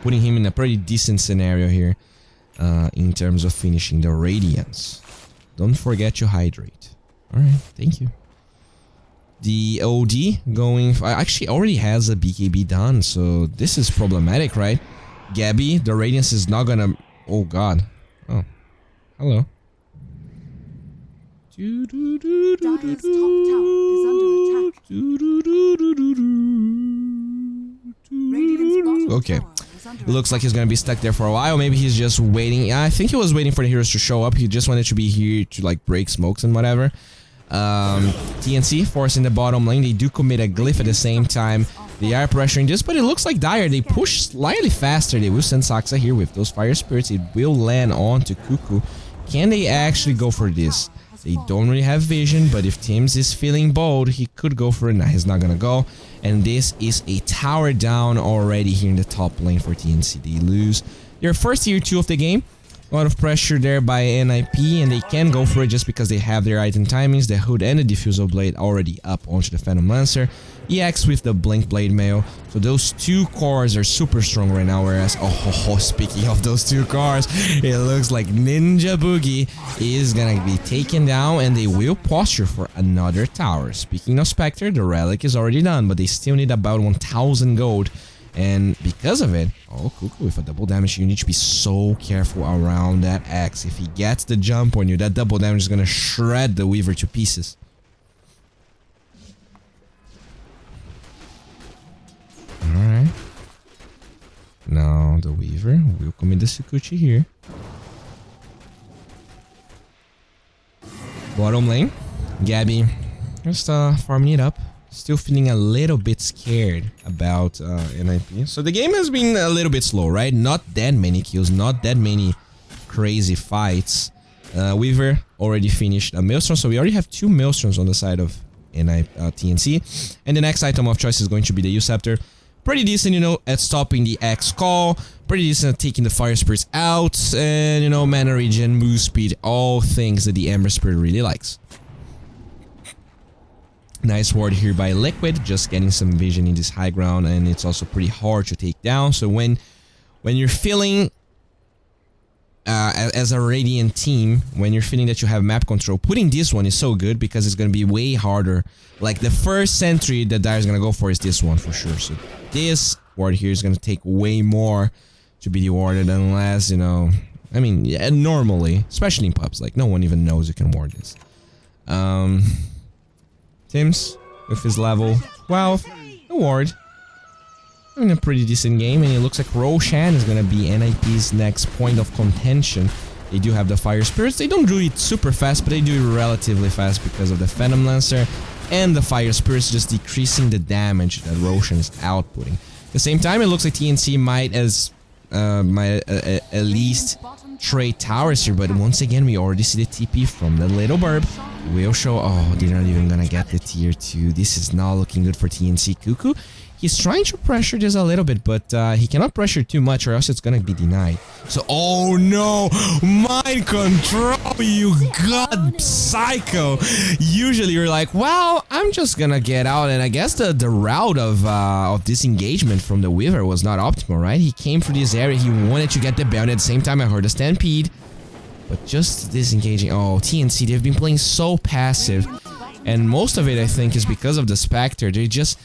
S1: putting him in a pretty decent scenario here in terms of finishing the Radiance. Don't forget to hydrate. Alright, thank you. The OD going... actually already has a BKB done, so this is problematic, right? Gabby, the Radiance is not gonna... Oh god. Oh. Hello.
S2: Dire's top tower is under attack. Radiant's bottom
S1: Okay.
S2: tower is under
S1: It looks like he's gonna be stuck there for a while. Maybe he's just waiting. I think he was waiting for the heroes to show up. He just wanted to be here to like break smokes and whatever. TNC forcing the bottom lane. They do commit a glyph at the same time. They are pressuring this, but it looks like Dire. They push slightly faster. They will send Saxa here with those Fire Spirits. It will land on to Cuckoo. Can they actually go for this? They don't really have vision, but if Tim's is feeling bold, he could go for it. Nah, he's not gonna go. And this is a tower down already here in the top lane for TNC. They lose their first tier 2 of the game. A lot of pressure there by NIP, and they can go for it just because they have their item timings. The Hood and the Diffusal Blade already up onto the Phantom Lancer. EX with the Blink Blade Mail. So those two cores are super strong right now, whereas, oh, speaking of those two cores, it looks like Ninja Boogie is gonna be taken down, and they will posture for another tower. Speaking of Spectre, the Relic is already done, but they still need about 1000 gold. And because of it, oh, Cuckoo with a double damage, you need to be so careful around that axe. If he gets the jump on you, that double damage is gonna shred the Weaver to pieces. Alright. Now the Weaver will commit the Sukuchi here. Bottom lane, Gabby just farming it up. Still feeling a little bit scared about NIP. So the game has been a little bit slow, right? Not that many kills, not that many crazy fights. Weaver already finished a Maelstrom, so we already have 2 Maelstroms on the side of TNC. And the next item of choice is going to be the U-Scepter. Pretty decent, you know, at stopping the X call. Pretty decent at taking the Fire Spirits out. And, you know, mana regen, move speed, all things that the Ember Spirit really likes. Nice ward here by Liquid, just getting some vision in this high ground, and it's also pretty hard to take down. So when you're feeling as a Radiant team, when you're feeling that you have map control, putting this one is so good because it's gonna be way harder. Like the first sentry that Dire's gonna go for is this one for sure. So this ward here is gonna take way more to be rewarded unless, you know, I mean, yeah, normally, especially in pubs, like no one even knows you can ward this. Tim's with his level 12 award. In a pretty decent game, and it looks like Roshan is gonna be NIP's next point of contention. They do have the Fire Spirits. They don't do it super fast, but they do it relatively fast because of the Phantom Lancer and the Fire Spirits just decreasing the damage that Roshan is outputting. At the same time, it looks like TNC might at least trade towers here, but once again, we already see the TP from the little burb. Will show. Oh, they're not even gonna get the tier 2. This is not looking good for TNC. Cuckoo, he's trying to pressure just a little bit, but he cannot pressure too much or else it's gonna be denied. So, oh no! Mind control, you god psycho! Usually you're like, well, I'm just gonna get out, and I guess the route of disengagement from the Weaver was not optimal, right? He came through this area, he wanted to get the bounty, at the same time I heard a stampede. But just disengaging. Oh, TNC, they've been playing so passive. And most of it, I think, is because of the Spectre. They're just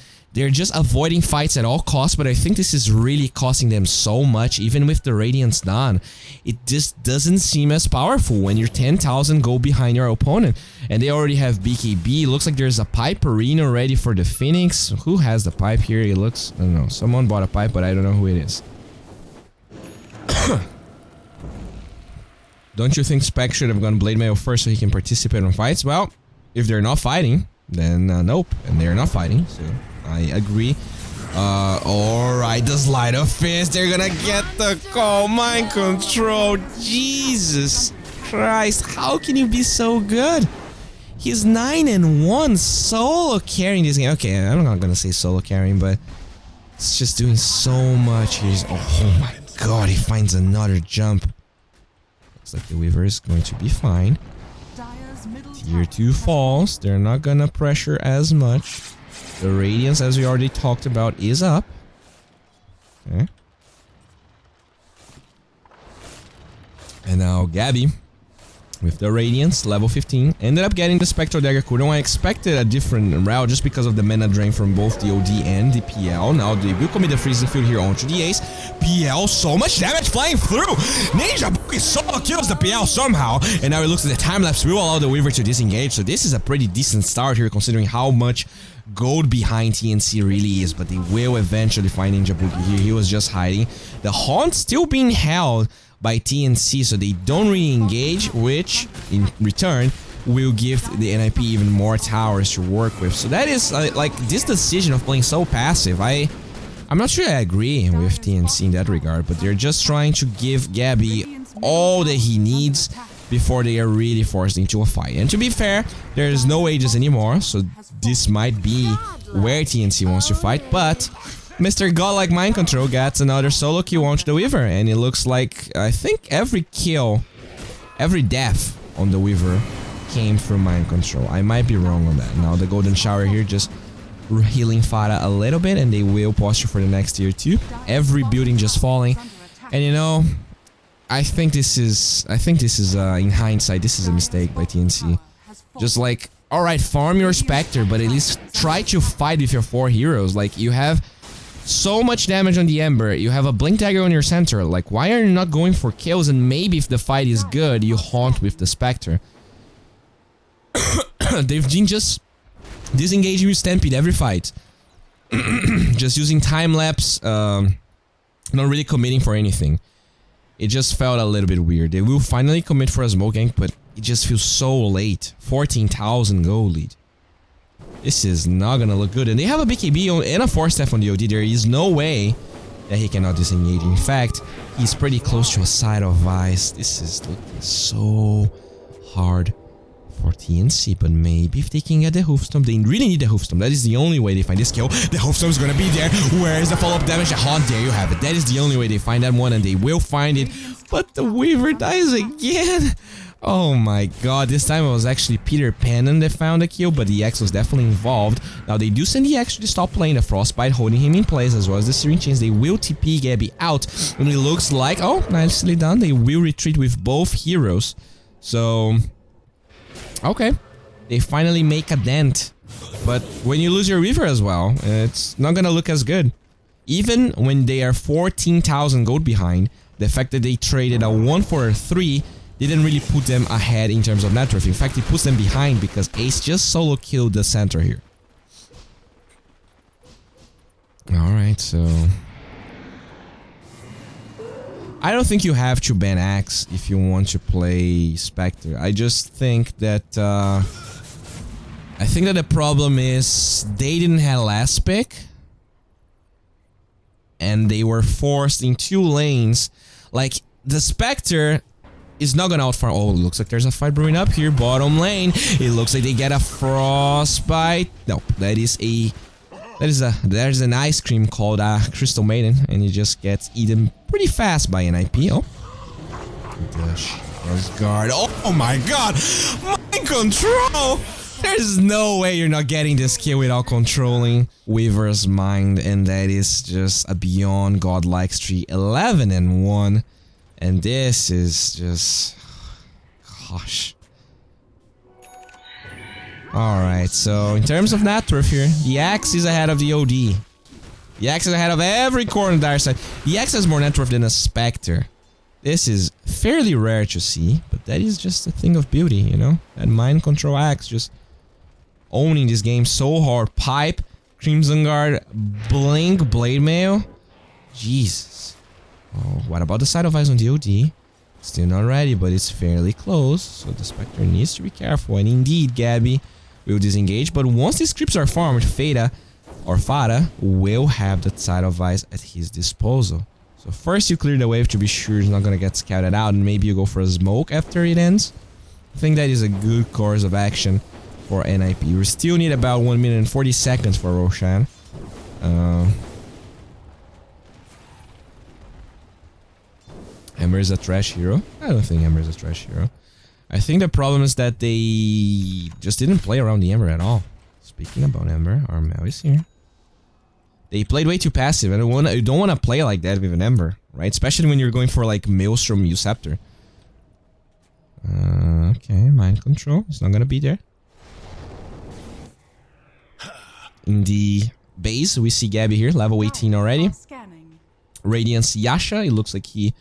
S1: avoiding fights at all costs, but I think this is really costing them so much, even with the Radiance done. It just doesn't seem as powerful when you're 10,000 go behind your opponent. And they already have BKB. Looks like there's a pipe arena ready for the Phoenix. Who has the pipe here? It looks... I don't know. Someone bought a pipe, but I don't know who it is. Don't you think Spec should have gone Blade Mail first so he can participate in fights? Well, if they're not fighting, then nope. And they're not fighting, so I agree. Alright, the Sleight of Fist. They're gonna get the call. Mind control. Jesus Christ. How can you be so good? He's 9-1 solo carrying this game. Okay, I'm not gonna say solo carrying, but it's just doing so much. Oh my god, he finds another jump. Looks like the Weaver is going to be fine. Tier 2 falls. They're not gonna pressure as much. The Radiance, as we already talked about, is up. Okay. And now Gabby, with the Radiance, level 15, ended up getting the Spectral Dagger cooldown. I expected a different route just because of the mana drain from both the OD and the PL. Now they will commit the freezing field here onto the Ace. PL, so much damage flying through! D2BOWIE solo kills the PL somehow, and now it looks like the time-lapse will allow the Weaver to disengage, so this is a pretty decent start here considering how much gold behind TNC really is, but they will eventually find D2BOWIE here. He was just hiding. The Haunt still being held by TNC, so they don't re-engage, which in return will give the NIP even more towers to work with. So that is like this decision of playing so passive. I'm not sure I agree with TNC in that regard, but they're just trying to give Gabby all that he needs before they are really forced into a fight. And to be fair, there's no ages anymore, so this might be where TNC wants to fight, but Mr. Godlike Mind Control gets another solo kill onto the Weaver, and it looks like, I think every kill, every death on the Weaver came from Mind Control. I might be wrong on that. Now the Golden Shower here just healing Farah a little bit, and they will posture for the next tier 2. Every building just falling, and you know, I think this is in hindsight, this is a mistake by TNC. Just like, alright, farm your Spectre, but at least try to fight with your 4 heroes. Like, you have so much damage on the Ember, you have a Blink Dagger on your center. Like, why are you not going for kills? And maybe if the fight is good, you haunt with the Spectre. They've been just disengaging with Stampede every fight. Just using time-lapse, not really committing for anything. It just felt a little bit weird. They will finally commit for a smoke gank, but it just feels so late. 14,000 gold lead. This is not gonna look good. And they have a BKB and a 4-step on the OD. There is no way that he cannot disengage. In fact, he's pretty close to a side of Vice. This is looking so hard for TNC, but maybe if they can get the Hoofstomp, they really need the Hoofstomp. That is the only way they find this kill. The Hoofstomp is gonna be there. Where is the follow-up damage? The Haunt, there you have it. That is the only way they find that one, and they will find it. But the Weaver dies again. Oh my god, this time it was actually Peter Pannon that found the kill, but the X was definitely involved. Now they do send the X to stop playing the Frostbite, holding him in place, as well as the Searing Chains. They will TP Gabby out, and it looks like, oh, nicely done, they will retreat with both heroes. So, okay, they finally make a dent. But when you lose your Weaver as well, it's not gonna look as good. Even when they are 14,000 gold behind, the fact that they traded a 1 for a 3 didn't really put them ahead in terms of net worth. In fact, it puts them behind because Ace just solo killed the center here. Alright, so I don't think you have to ban Axe if you want to play Spectre. I just think that the problem is they didn't have last pick, and they were forced in 2 lanes. Like, the Spectre is not gonna outfarm. Oh, it looks like there's a fight brewing up here. Bottom lane. It looks like they get a frostbite. No, there's an ice cream called Crystal Maiden, and it just gets eaten pretty fast by an IP. Oh, guard. Oh my god, mind control. There's no way you're not getting this kill without controlling Weaver's mind, and that is just a beyond godlike streak. 11-1, and this is just, gosh. Alright, so in terms of net worth here, the Axe is ahead of the OD. The Axe is ahead of every core on the dire side. The Axe has more net worth than a Spectre. This is fairly rare to see, but that is just a thing of beauty, you know? That mind control Axe just owning this game so hard. Pipe, Crimson Guard, Blink, Blade Mail. Jesus. Oh, what about the side of eyes on the OD? Still not ready, but it's fairly close, so the Spectre needs to be careful. And indeed, Gabby will disengage, but once these creeps are farmed, Fada will have that side of eyes at his disposal. So first you clear the wave to be sure it's not gonna get scouted out, and maybe you go for a smoke after it ends. I think that is a good course of action for NIP. We still need about 1 minute and 40 seconds for Roshan. Ember is a trash hero. I don't think Ember is a trash hero. I think the problem is that they just didn't play around the Ember at all. Speaking about Ember, our Mel is here. They played way too passive, and you don't want to play like that with an Ember, right? Especially when you're going for like Maelstrom Uceptor. Okay, mind control. It's not gonna be there. In the base, we see Gabby here, level 18 already. Radiance Yasha, it looks like he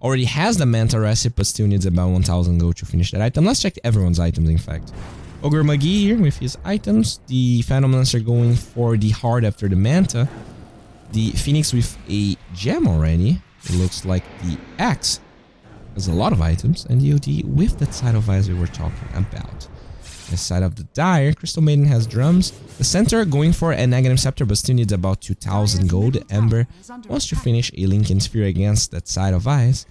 S1: already has the Manta recipe, but still needs about 1000 gold to finish that item. Let's check everyone's items, in fact. Ogre McGee here with his items. The Phantom Lancer going for the heart after the Manta. The Phoenix with a gem already. It looks like the Axe has a lot of items. And the OD with that side of eyes we were talking about. The side of the Dire, Crystal Maiden has drums. The center going for a Negative Scepter, but still needs about 2000 gold. Ember wants to finish a Lincoln Sphere against that side of eyes,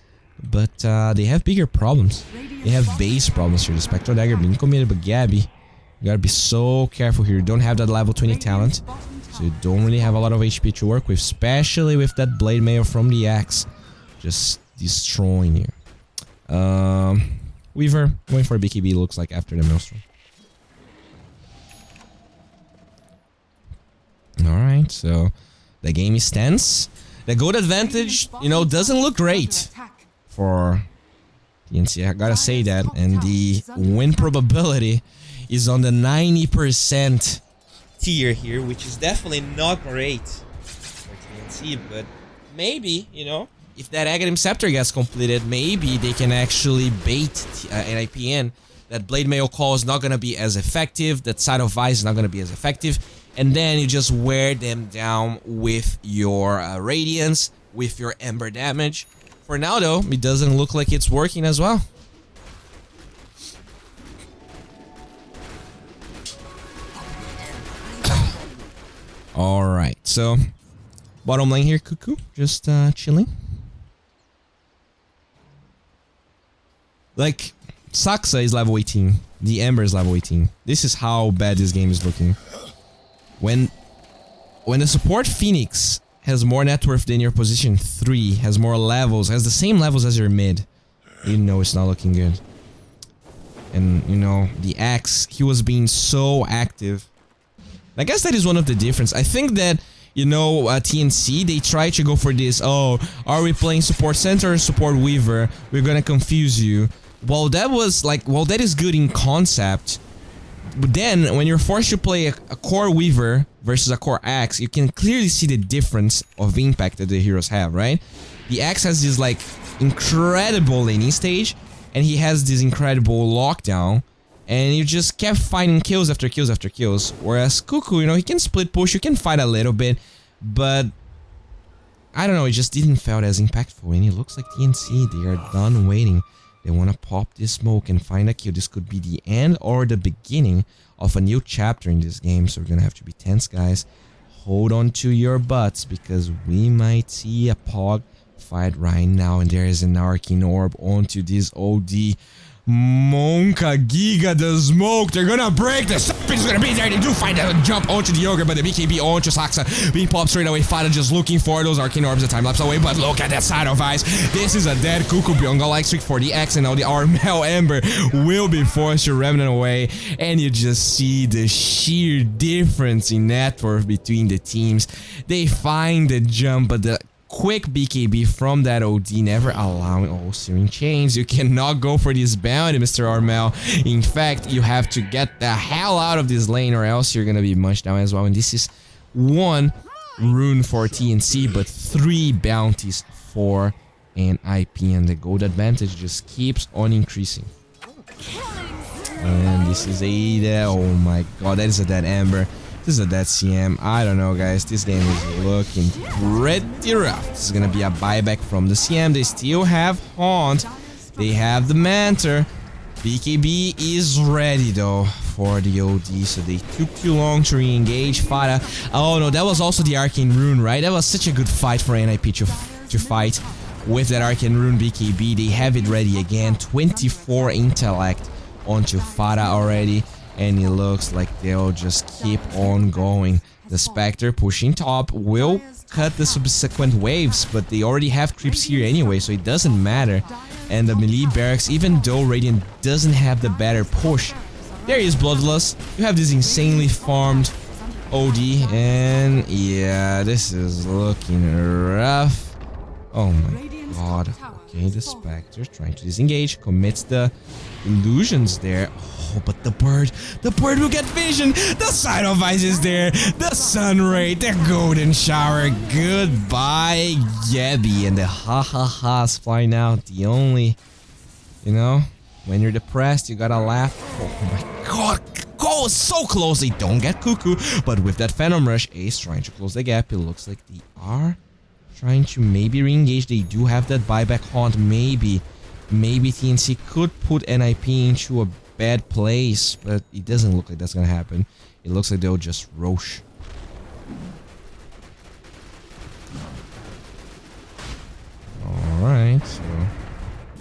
S1: but they have bigger problems. They have base problems here. The Spectral Dagger being committed, but Gabby, you gotta be so careful here. You don't have that level 20 talent, so you don't really have a lot of HP to work with, especially with that Blade Mail from the Axe just destroying you. Weaver going for a BKB, looks like, after the Maelstrom. Alright, so the game is tense. The gold advantage, you know, doesn't look great for TNC, I gotta say that. And the win probability is on the 90% tier here, which is definitely not great for TNC. But maybe, you know, if that Aghanim Scepter gets completed, maybe they can actually bait NIPN. That Blade Mail call is not gonna be as effective, that Side of Vice is not gonna be as effective. And then you just wear them down with your Radiance, with your Ember damage. For now though, it doesn't look like it's working as well. Alright, so bottom lane here, Cuckoo, just chilling. Like, Saksa is level 18, the Ember is level 18. This is how bad this game is looking. When the support Phoenix has more net worth than your position 3, has more levels, has the same levels as your mid, you know it's not looking good. And, you know, the Axe, he was being so active. I guess that is one of the difference. I think that, you know, TNC, they try to go for this, oh, are we playing support center or support Weaver? We're gonna confuse you. Well, that was like, well, that is good in concept. But then, when you're forced to play a core Weaver versus a core Axe, you can clearly see the difference of impact that the heroes have, right? The Axe has this, like, incredible laning stage, and he has this incredible lockdown, and you just kept finding kills after kills after kills. Whereas Cuckoo, you know, he can split push, you can fight a little bit, but I don't know, it just didn't feel as impactful. And it looks like TNC, they are done waiting. They want to pop this smoke and find a kill. This could be the end or the beginning of a new chapter in this game. So we're going to have to be tense, guys. Hold on to your butts because we might see a Pog fight right now, and there is an arcane orb onto this OD. Monka Giga the smoke. They're gonna break the something's gonna be there. They do find a jump onto the ogre, but the BKB onto Saksa being popped straight away. Fada just looking for those arcane orbs. The time lapse away, but look at that side of eyes. This is a dead Cuckoo Byunga like streak for the X, and now the Armel Ember will be forced to remnant away, and you just see the sheer difference in net worth between the teams. They find the jump, but the quick BKB from that OD never allowing all searing chains. You cannot go for this bounty, Mr. Armel. In fact, you have to get the hell out of this lane or else you're gonna be munched down as well. And this is 1 rune for TNC, but 3 bounties for NIP, and the gold advantage just keeps on increasing. And this is a oh my god, that is a dead Ember. This is a dead CM. I don't know, guys. This game is looking pretty rough. This is gonna be a buyback from the CM. They still have Haunt. They have the Manter. BKB is ready, though, for the OD. So they took too long to re-engage Fada. Oh, no. That was also the Arcane Rune, right? That was such a good fight for NIP to fight with that Arcane Rune BKB. They have it ready again. 24 intellect onto Fada already. And it looks like they'll just keep on going. The Spectre pushing top will cut the subsequent waves, but they already have creeps here anyway, so it doesn't matter. And the melee barracks, even though Radiant doesn't have the better push, there is Bloodlust. You have this insanely farmed OD, and yeah, this is looking rough. Oh my god. Okay, the Spectre trying to disengage, commits the illusions there. Oh, but the bird will get vision. The side of ice is there. The sun ray, the golden shower. Goodbye, Gabby. And the ha-ha-ha's flying out. The only, you know, when you're depressed, you gotta laugh. Oh my god. Oh, so close. They don't get Cuckoo. But with that Phantom Rush, Ace trying to close the gap. It looks like they are trying to maybe re-engage. They do have that buyback Haunt. Maybe TNC could put NIP into a bad place, but it doesn't look like that's gonna happen. It looks like they'll just Rosh. Alright, so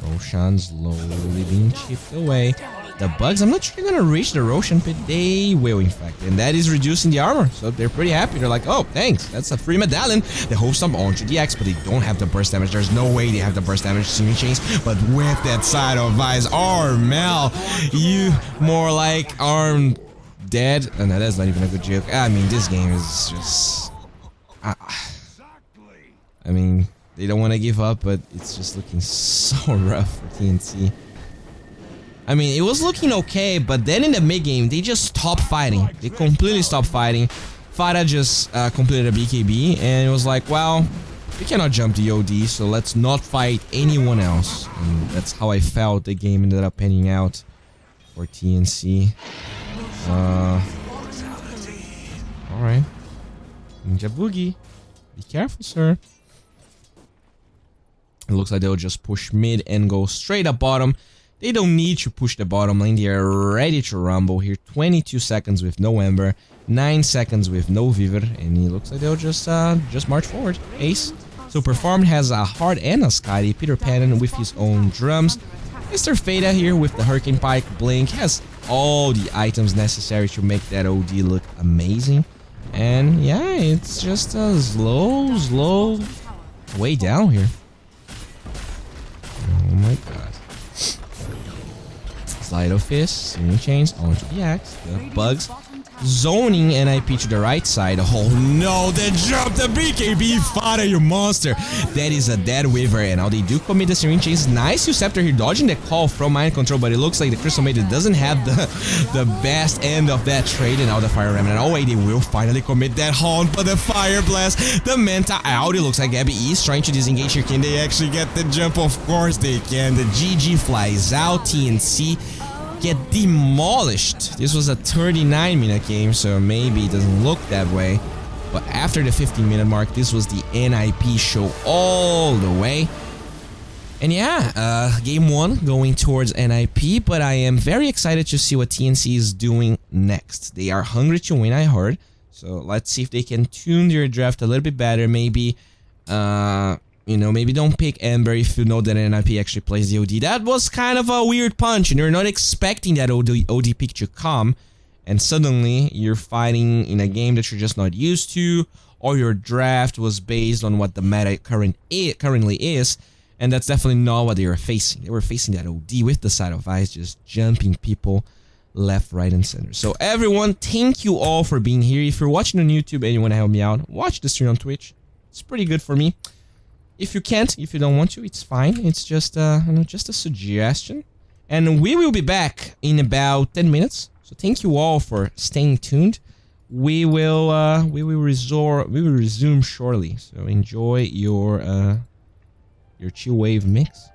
S1: Roshan's slowly being chipped away. The bugs, I'm not sure they're gonna reach the Roshan pit. They will, in fact, and that is reducing the armor, so they're pretty happy. They're like, oh, thanks, that's a free medallion. They hope some onto the X, but they don't have the burst damage. There's no way they have the burst damage searing chains, but with that side of eyes, Armel, you more like arm dead. Oh, no, that's not even a good joke. I mean, this game is just I mean, they don't want to give up, but it's just looking so rough for TNC. I mean, it was looking okay, but then in the mid-game, they just stopped fighting. They completely stopped fighting. Fada just completed a BKB, and it was like, well, we cannot jump the OD, so let's not fight anyone else. And that's how I felt the game ended up panning out for TNC. Alright. Ninja Boogie. Be careful, sir. It looks like they'll just push mid and go straight up bottom. They don't need to push the bottom lane. They are ready to rumble here. 22 seconds with no Ember, 9 seconds with no Viver, and it looks like they'll just march forward. Ace. So Performed has a Heart and a Scotty. Peter Pan with his own drums. Mr. Fada here with the Hurricane Pike Blink has all the items necessary to make that OD look amazing. And yeah, it's just a slow way down here. Oh my god. Slide of Fist, Searing Chains onto the Axe, the bugs, zoning NIP to the right side. Oh no, the jump, the BKB, Fada, you monster. That is a dead Weaver, and now they do commit the Searing Chains. Nice Uceptor here, dodging the call from Mind Control, but it looks like the Crystal Maiden doesn't have the best end of that trade, and now the Fire Remnant. Oh wait, they will finally commit that Haunt, but the Fire Blast, the Manta out. It looks like Gabby is trying to disengage here. Can they actually get the jump? Of course they can. The GG flies out. TNC get demolished. This was a 39-minute game, so maybe it doesn't look that way. But after the 15-minute mark, this was the NIP show all the way. And yeah, game 1 going towards NIP, but I am very excited to see what TNC is doing next. They are hungry to win, I heard. So let's see if they can tune their draft a little bit better. Maybe You know, maybe don't pick Ember if you know that NIP actually plays the OD. That was kind of a weird punch, and you're not expecting that OD pick to come, and suddenly you're fighting in a game that you're just not used to, or your draft was based on what the meta currently is, and that's definitely not what they were facing. They were facing that OD with the side of ice, just jumping people left, right, and center. So everyone, thank you all for being here. If you're watching on YouTube and you want to help me out, watch the stream on Twitch. It's pretty good for me. If you can't, if you don't want to, it's fine. It's just you know, just a suggestion. And we will be back in about 10 minutes. So thank you all for staying tuned. We will resume shortly. So enjoy your chill wave mix.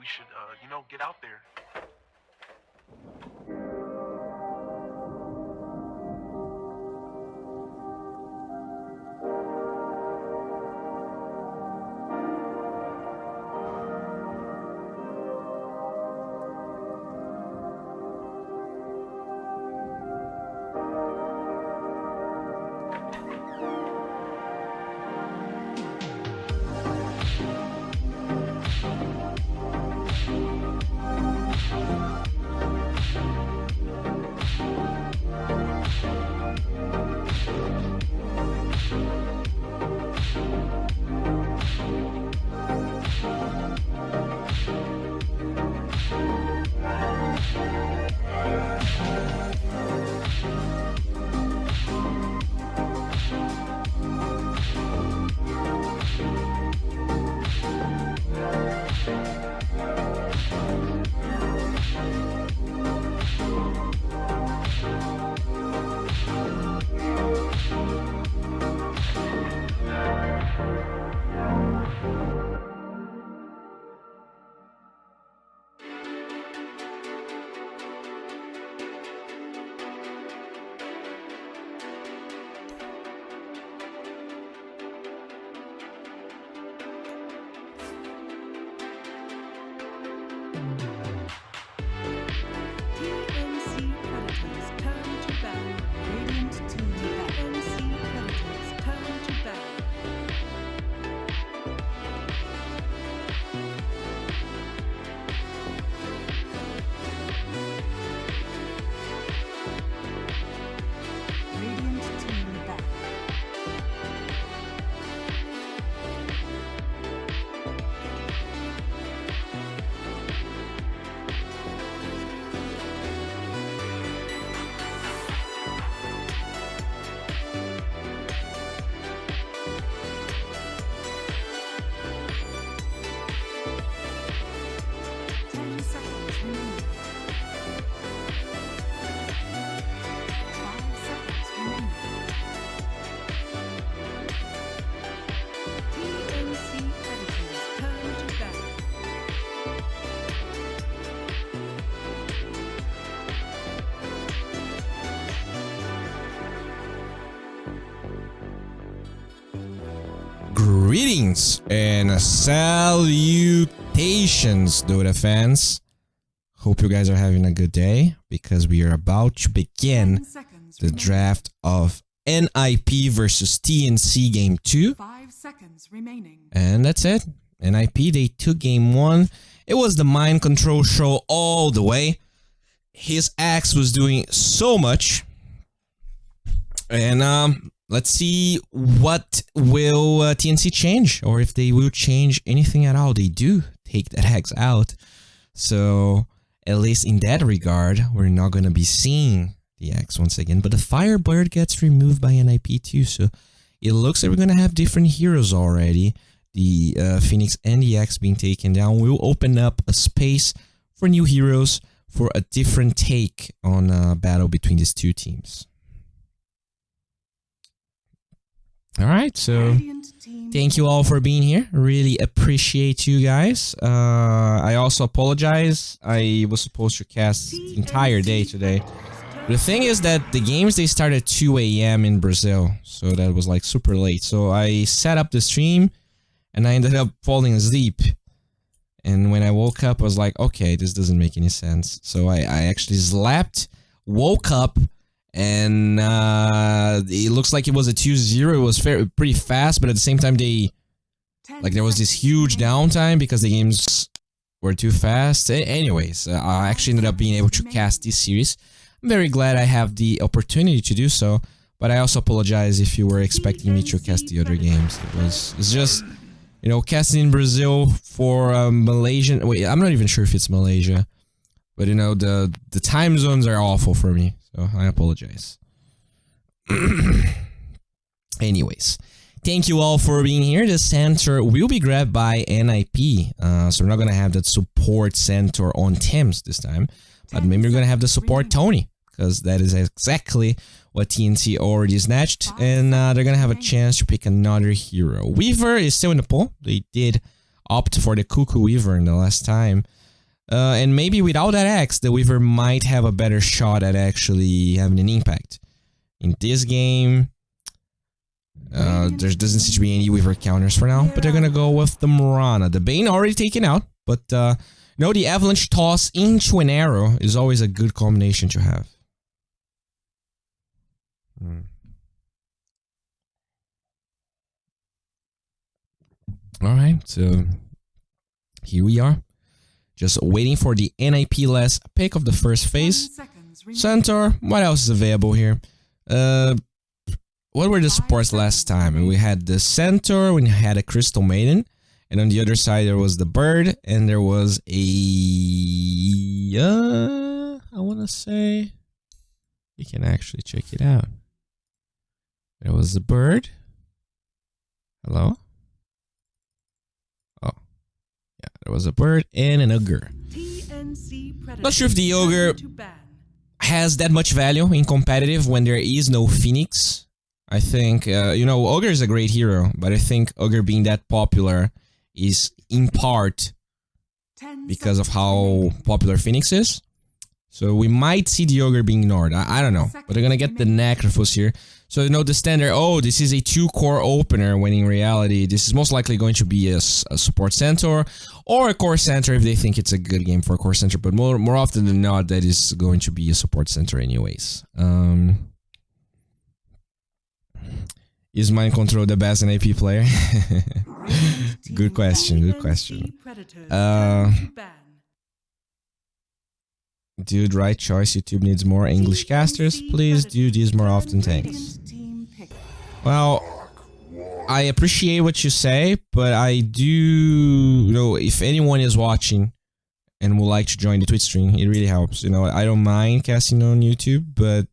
S3: we should, you know, get out there.
S2: TNC Predators turn to battle. Radiant team TNC Predators turn to battle. Radiant team back.
S1: Greetings and salutations, Dota fans. Hope you guys are having a good day because we are about to begin the draft of NIP versus TNC Game 2.
S2: 5 seconds remaining.
S1: And that's it. NIP, they took Game 1. It was the mind control show all the way. His axe was doing so much. And let's see what will TNC change, or if they will change anything at all. They do take that axe out. So at least in that regard, we're not going to be seeing the axe once again. But the Firebird gets removed by NIP too. So it looks like we're going to have different heroes already. The Phoenix and the axe being taken down will open up a space for new heroes for a different take on a battle between these two teams. Alright, so thank you all for being here. Really appreciate you guys. I also apologize. I was supposed to cast the entire day today. The thing is that the games, they start at 2 a.m. in Brazil. So that was like super late. So I set up the stream and I ended up falling asleep. And when I woke up, I was like, okay, this doesn't make any sense. So I actually slept, woke up, and it looks like it was a 2-0. It was pretty fast, but at the same time, there was this huge downtime because the games were too fast. Anyways, I actually ended up being able to cast this series. I'm very glad I have the opportunity to do so, but I also apologize if you were expecting me to cast the other games. It's just, you know, casting in Brazil for Malaysian. Wait, I'm not even sure if it's Malaysia, but you know, the time zones are awful for me. So I apologize. Anyways, thank you all for being here. The center will be grabbed by NIP. So we're not going to have that support center on Thames this time. But maybe we're going to have the support Tony. Because that is exactly what TNC already snatched. And they're going to have a chance to pick another hero. Weaver is still in the pool. They did opt for the Cuckoo Weaver in the last time. And maybe without that X, the Weaver might have a better shot at actually having an impact. In this game, there doesn't seem to be any Weaver counters for now, but they're gonna go with the Morana. The Bane already taken out, but no, the Avalanche Toss into an arrow is always a good combination to have. Alright, so here we are. Just waiting for the NIP-less pick of the first phase. Centaur, what else is available here? What were the supports last time? We had the Centaur, we had a Crystal Maiden, and on the other side there was the Bird, and there was a... I wanna say... You can actually check it out. There was the Bird. Hello? Oh. Yeah, there was a Bird and an Ogre.
S2: TNC
S1: Not sure if the Ogre has that much value in competitive when there is no Phoenix. I think, you know, Ogre is a great hero, but I think Ogre being that popular is in part because of how popular Phoenix is. So we might see the Ogre being ignored. I don't know. But they're gonna get the Necrophos here. So you know the standard, oh, this is a 2-core opener, when in reality, this is most likely going to be a support Centaur or a core Centaur if they think it's a good game for a core Centaur. But more often than not, that is going to be a support Centaur anyways. Is Mind Control the best NAP player? Good question, good question. Dude, right choice. YouTube needs more English casters. Please do these more often, thanks. Well, I appreciate what you say, but I do, you know, if anyone is watching and would like to join the Twitch stream, it really helps. You know, I don't mind casting on YouTube, but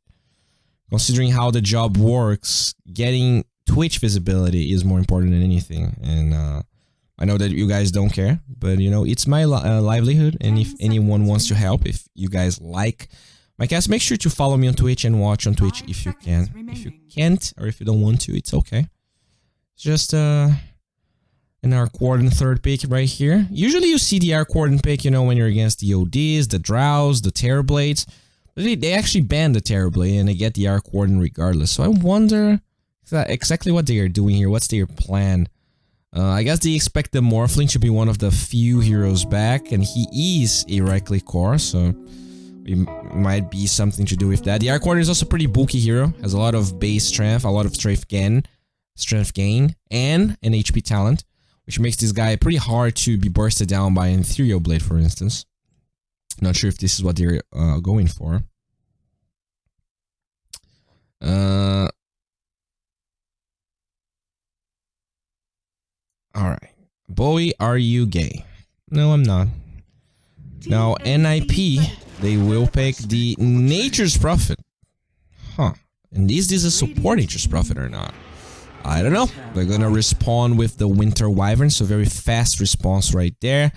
S1: considering how the job works, getting Twitch visibility is more important than anything. And I know that you guys don't care, but you know, it's my livelihood, and if anyone wants to help, if you guys like my cast, make sure to follow me on Twitch and watch on Twitch if you can. If you can't, or if you don't want to, it's okay. Just in our Arcwarden third pick right here. Usually you see the Arcwarden pick, you know, when you're against the ODs, the Drows, the Terrorblades. But they actually ban the Terrorblade and they get the Arcwarden regardless. So I wonder exactly what they are doing here. What's their plan? I guess they expect the Morphling to be one of the few heroes back, and he is a right-click core, so it might be something to do with that. The Arcwarden is also a pretty bulky hero, has a lot of base strength, a lot of strength gain, and an HP talent, which makes this guy pretty hard to be bursted down by an Ethereal Blade, for instance. Not sure if this is what they're going for. Alright. Bowie, are you gay? No, I'm not. Now, NIP, they will pick the Nature's Prophet. Huh. And is this a support Nature's Prophet or not? I don't know. They're gonna respond with the Winter Wyvern, so very fast response right there.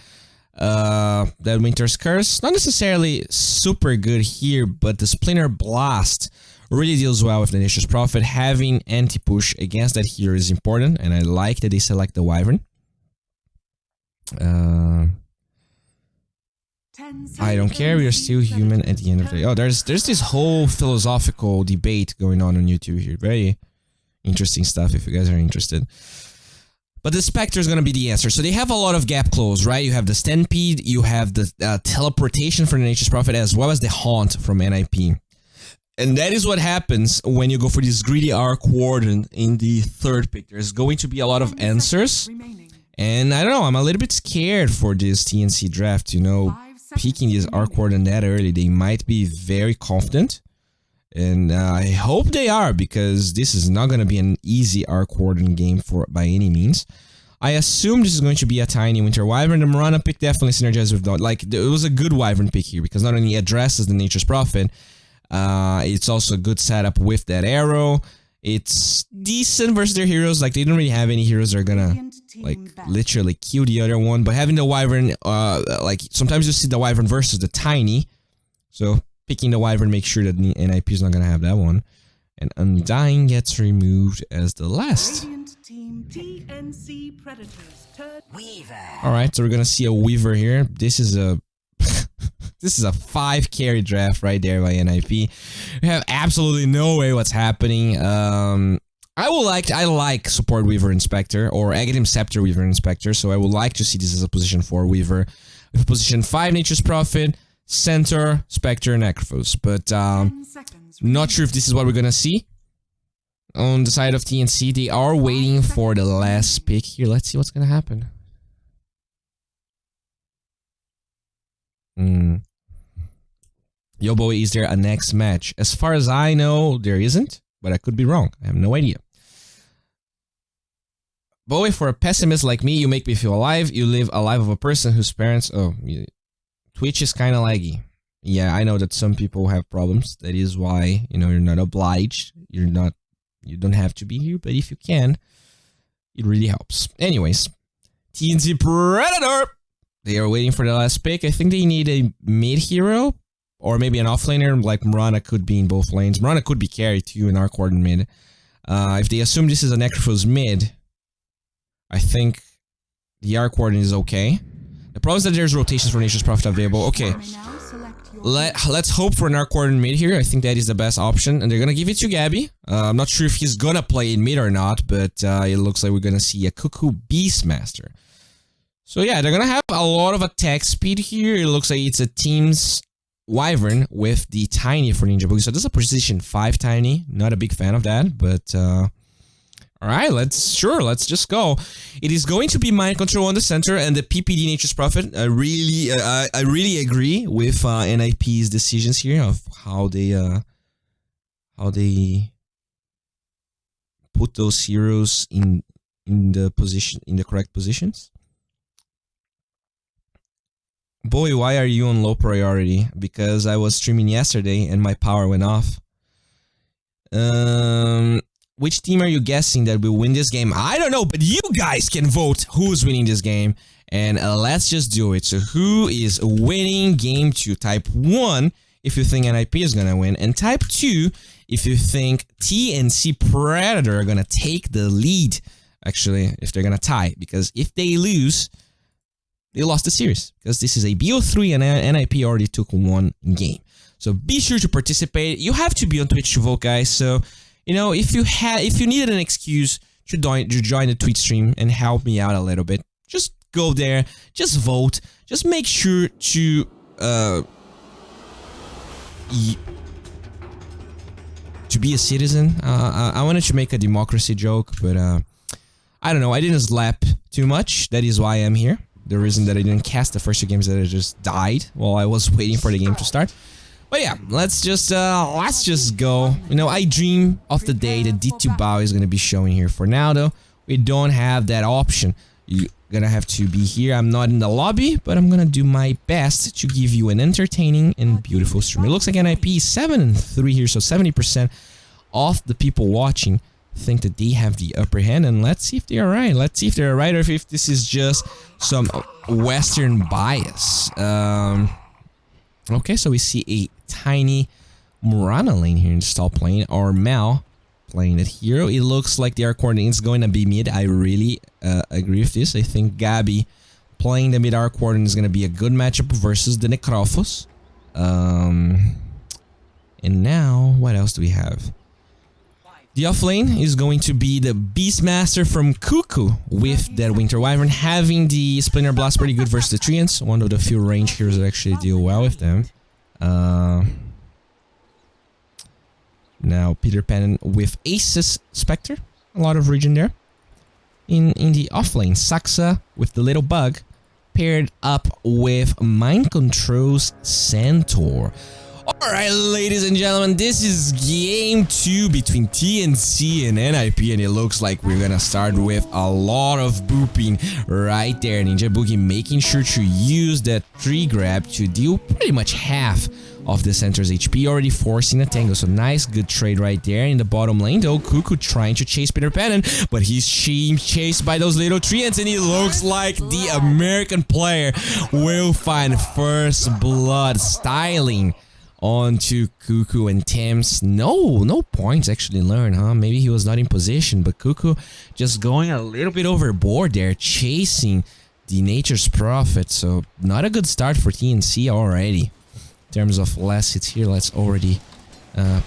S1: That Winter's Curse, not necessarily super good here, but the Splinter Blast really deals well with the Nature's Prophet. Having anti-push against that hero is important, and I like that they select the Wyvern. I don't care, we are still human at the end of the day. Oh, there's this whole philosophical debate going on YouTube here. Very interesting stuff if you guys are interested. But the Spectre is going to be the answer. So they have a lot of gap close, right? You have the Stampede, you have the Teleportation from the Nature's Prophet, as well as the Haunt from NIP. And that is what happens when you go for this greedy Arcwarden in the third pick. There's going to be a lot of answers. And I don't know, I'm a little bit scared for this TNC draft, you know, picking this Arcwarden that early. They might be very confident. And I hope they are, because this is not going to be an easy Arcwarden game by any means. I assume this is going to be a tiny Winter Wyvern. The Morana pick definitely synergizes with that. Like, it was a good Wyvern pick here, because not only addresses the Nature's Prophet, it's also a good setup with that arrow. It's decent versus their heroes. Like, they don't really have any heroes that are gonna, like, literally kill the other one. But having the Wyvern, like, sometimes you see the Wyvern versus the Tiny. So, picking the Wyvern makes sure that the NIP is not gonna have that one. And Undying gets removed as the last.
S2: Radiant team TNC Predators turn.
S1: Alright, so we're gonna see a Weaver here. This is a this is a 5 carry draft right there by NIP. We have absolutely no way what's happening. I like support Weaver Inspector or Aghanim Scepter Weaver Inspector, so I would like to see this as a position 4 Weaver. With position 5 Nature's Prophet, Center, Spectre, Necrophos. But
S2: 10 seconds.
S1: not sure if this is what we're gonna see. On the side of TNC, they are waiting for the last pick here. Let's see what's gonna happen. D2BOWIE, is there a next match? As far as I know, there isn't, but I could be wrong. I have no idea. Bowie, for a pessimist like me, you make me feel alive. You live a life of a person whose parents... Oh, Twitch is kind of laggy. Yeah, I know that some people have problems. That is why, you know, you're not obliged. You don't have to be here, but if you can, it really helps. Anyways, TNC Predator! They are waiting for the last pick. I think they need a mid-hero, or maybe an offlaner, like Mirana could be in both lanes. Mirana could be carried too in our Cordon mid. If they assume this is a Necrophos mid, I think the Arc Warden is okay. The problem is that there's rotations for Nature's Prophet available. Okay, let's hope for an Arc Warden mid here. I think that is the best option, and they're gonna give it to Gabby. I'm not sure if he's gonna play in mid or not, but it looks like we're gonna see a Cuckoo Beastmaster. So yeah, they're gonna have a lot of attack speed here. It looks like it's a team's Wyvern with the Tiny for Ninja Boogie. So this is a position 5 Tiny. Not a big fan of that, but alright, let's just go. It is going to be Mind Control on the center and the PPD Nature's Prophet. I really agree with NIP's decisions here of how they put those heroes in the correct positions. Boy, why are you on low priority? Because I was streaming yesterday and my power went off. Which team are you guessing that will win this game? I don't know, but you guys can vote who's winning this game. And let's just do it. So who is winning game 2? Type 1 if you think NIP is gonna win. And type 2 if you think TNC Predator are gonna take the lead. Actually, if they're gonna tie. Because if they lose, they lost the series. Because this is a B03 and NIP already took 1 game. So be sure to participate. You have to be on Twitch to vote, guys. So... you know, if you needed an excuse to join the Twitch stream and help me out a little bit, just go there, just vote, just make sure to be a citizen. I wanted to make a democracy joke, but I don't know. I didn't slap too much. That is why I'm here. The reason that I didn't cast the first 2 games that I just died while I was waiting for the game to start. But yeah, let's just go. You know, I dream of the day that D2BOWIE is gonna be showing here. For now, though, we don't have that option. You're gonna have to be here. I'm not in the lobby, but I'm gonna do my best to give you an entertaining and beautiful stream. It looks like NIP is 7-3 here, so 70% of the people watching think that they have the upper hand. And let's see if they are right. Let's see if they're right, or if this is just some Western bias. Okay, so we see a tiny Mirana lane here in the top lane, or Mal playing that hero. It looks like the Arc Warden is going to be mid. I really agree with this. I think Gabby playing the mid Arc Warden is going to be a good matchup versus the Necrophos. And now, what else do we have? The off lane is going to be the Beastmaster from Cuckoo with that Winter Wyvern, having the Splinter Blast pretty good versus the Treants. One of the few range heroes that actually deal well with them. Now Peter Pan with Ace's Spectre. A lot of region there. In the off lane, Saxa with the little bug paired up with Mind Control's Centaur. Alright, ladies and gentlemen, this is game 2 between TNC and NIP, and it looks like we're gonna start with a lot of booping right there. Ninja Boogie making sure to use that tree grab to deal pretty much half of the center's HP, already forcing a tango. So nice, good trade right there. In the bottom lane, though, Cuckoo trying to chase Peter Pan, but he's chased by those little treants, and he looks like the American player will find first blood, styling on to Cuckoo and Thames. No points actually learned, huh? Maybe he was not in position, but Cuckoo just going a little bit overboard there, chasing the Nature's Prophet. So not a good start for TNC already. In terms of last hits here, let's already